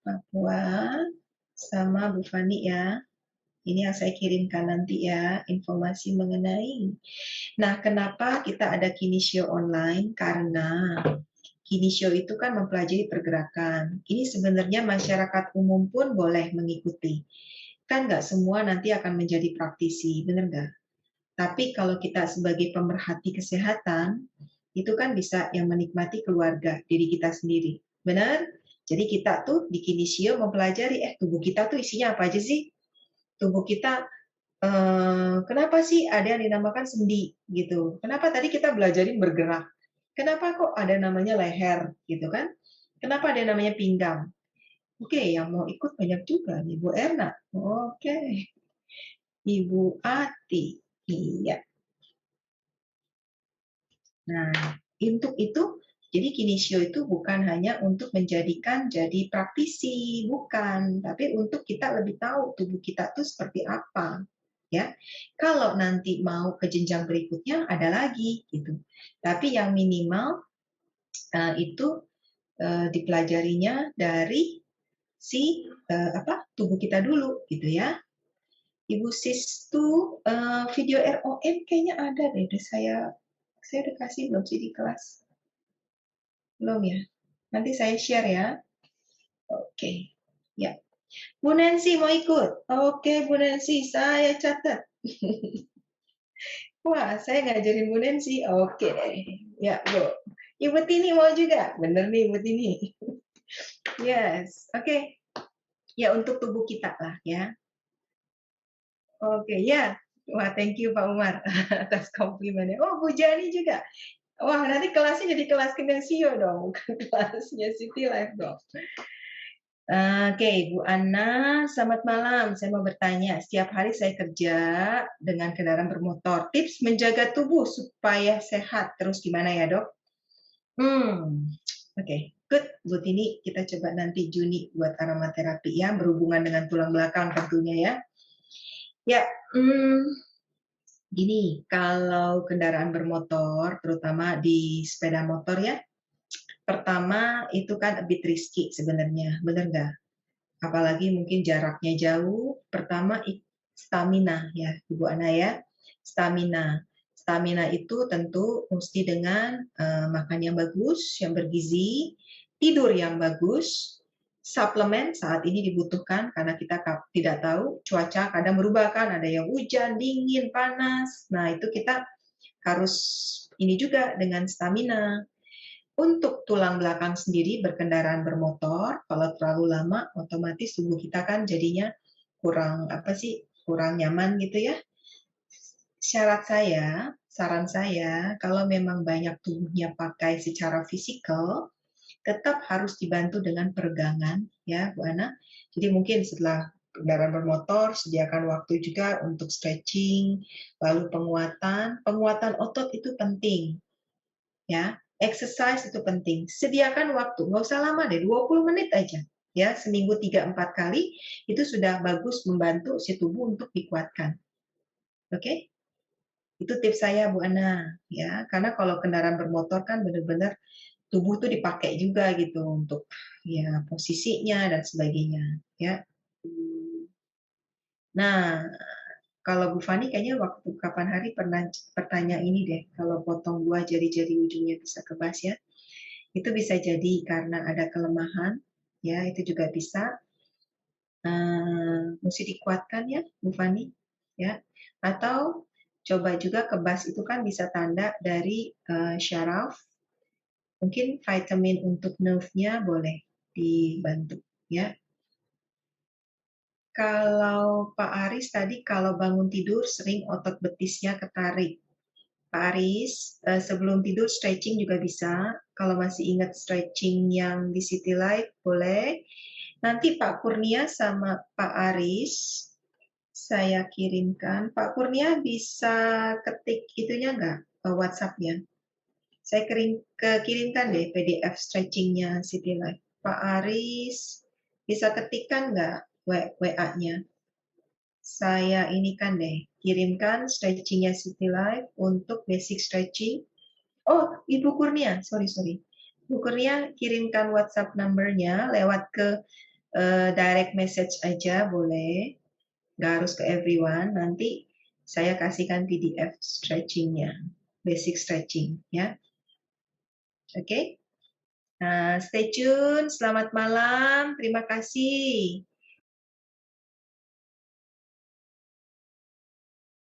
Papua, sama Bu Fani ya. Ini yang saya kirimkan nanti ya, informasi mengenai. Nah, kenapa kita ada Kinesio online? Karena Kinesio itu kan mempelajari pergerakan. Ini sebenarnya masyarakat umum pun boleh mengikuti. Kan nggak semua nanti akan menjadi praktisi, benar nggak? Tapi kalau kita sebagai pemerhati kesehatan, itu kan bisa yang menikmati keluarga, diri kita sendiri. Benar? Jadi kita tuh di Kinesio mempelajari, tubuh kita tuh isinya apa aja sih? Tubuh kita, kenapa sih ada yang dinamakan sendi gitu? Kenapa tadi kita belajarin bergerak? Kenapa kok ada namanya leher gitu kan? Kenapa ada namanya pinggang? Oke, yang mau ikut banyak juga nih, Bu Erna. Oke, Ibu Ati. Iya. Nah, untuk itu, jadi Kinesio itu bukan hanya untuk menjadikan jadi praktisi, bukan, tapi untuk kita lebih tahu tubuh kita itu seperti apa. Ya, kalau nanti mau ke jenjang berikutnya ada lagi gitu. Tapi yang minimal itu dipelajarinya dari si tubuh kita dulu gitu ya. Ibu Sis tuh video ROM kayaknya ada deh, saya udah kasih belum sih di kelas? Belum ya? Nanti saya share ya. Oke. Ya. Bu Nancy mau ikut? Oke, Bu Nancy, saya catat. Wah, saya ngajarin Bu Nancy. Oke. Ya, Bu. Ibu Tini mau juga? Bener nih, Ibu Tini. Yes. Oke. Ya, untuk tubuh kita lah ya. Oke, ya. Wah, thank you Pak Umar atas komplimennya. Oh, Bu Jani juga. Wah, nanti kelasnya jadi kelas Kinesio dong, bukan kelasnya City Life dong. Oke, Bu Anna, selamat malam. Saya mau bertanya, setiap hari saya kerja dengan kendaraan bermotor. Tips menjaga tubuh supaya sehat. Terus gimana ya, Dok? Oke, good. Bu Tini, kita coba nanti Juni buat aromaterapi ya, berhubungan dengan tulang belakang tentunya ya. Ya, gini, kalau kendaraan bermotor, terutama di sepeda motor ya, pertama itu kan a bit risky sebenarnya, benar nggak? Apalagi mungkin jaraknya jauh. Pertama, stamina ya, Ibu Ana ya, stamina. Stamina itu tentu mesti dengan makan yang bagus, yang bergizi, tidur yang bagus, suplemen saat ini dibutuhkan karena kita tidak tahu cuaca kadang berubah kan, ada yang hujan, dingin, panas. Nah, itu kita harus ini juga dengan stamina. Untuk tulang belakang sendiri berkendaraan bermotor, kalau terlalu lama otomatis tubuh kita kan jadinya kurang kurang nyaman gitu ya. Saran saya, kalau memang banyak tubuhnya pakai secara fisikal, tetap harus dibantu dengan peregangan ya Bu Ana. Jadi mungkin setelah kendaraan bermotor sediakan waktu juga untuk stretching, lalu penguatan otot itu penting ya. Exercise itu penting. Sediakan waktu, nggak usah lama deh, 20 menit aja. Ya, seminggu 3-4 kali itu sudah bagus membantu si tubuh untuk dikuatkan. Oke? Itu tips saya Bu Ana ya. Karena kalau kendaraan bermotor kan benar-benar tubuh tuh dipakai juga gitu untuk ya posisinya dan sebagainya ya. Nah, kalau Bu Fani kayaknya waktu kapan hari pernah bertanya ini deh, kalau potong buah jari-jari ujungnya bisa kebas ya. Itu bisa jadi karena ada kelemahan ya, itu juga bisa. Mesti dikuatkan ya Bu Fani ya. Atau coba juga kebas itu kan bisa tanda dari syaraf. Mungkin vitamin untuk nerve-nya boleh dibantu ya. Kalau Pak Aris tadi kalau bangun tidur sering otot betisnya ketarik. Pak Aris, sebelum tidur stretching juga bisa. Kalau masih ingat stretching yang di City Life boleh. Nanti Pak Kurnia sama Pak Aris saya kirimkan. Pak Kurnia bisa ketik itunya nggak, WhatsApp-nya? Saya kirimkan deh PDF stretching-nya City Life. Pak Aris, bisa ketikkan nggak WA-nya? Saya ini kan deh, kirimkan stretching-nya City Life untuk basic stretching. Oh, Ibu Kurnia, sorry. Ibu Kurnia kirimkan WhatsApp number-nya lewat ke direct message aja boleh. Nggak harus ke everyone. Nanti saya kasihkan PDF stretching-nya, basic stretching ya. Oke, nah stay tune, selamat malam, terima kasih.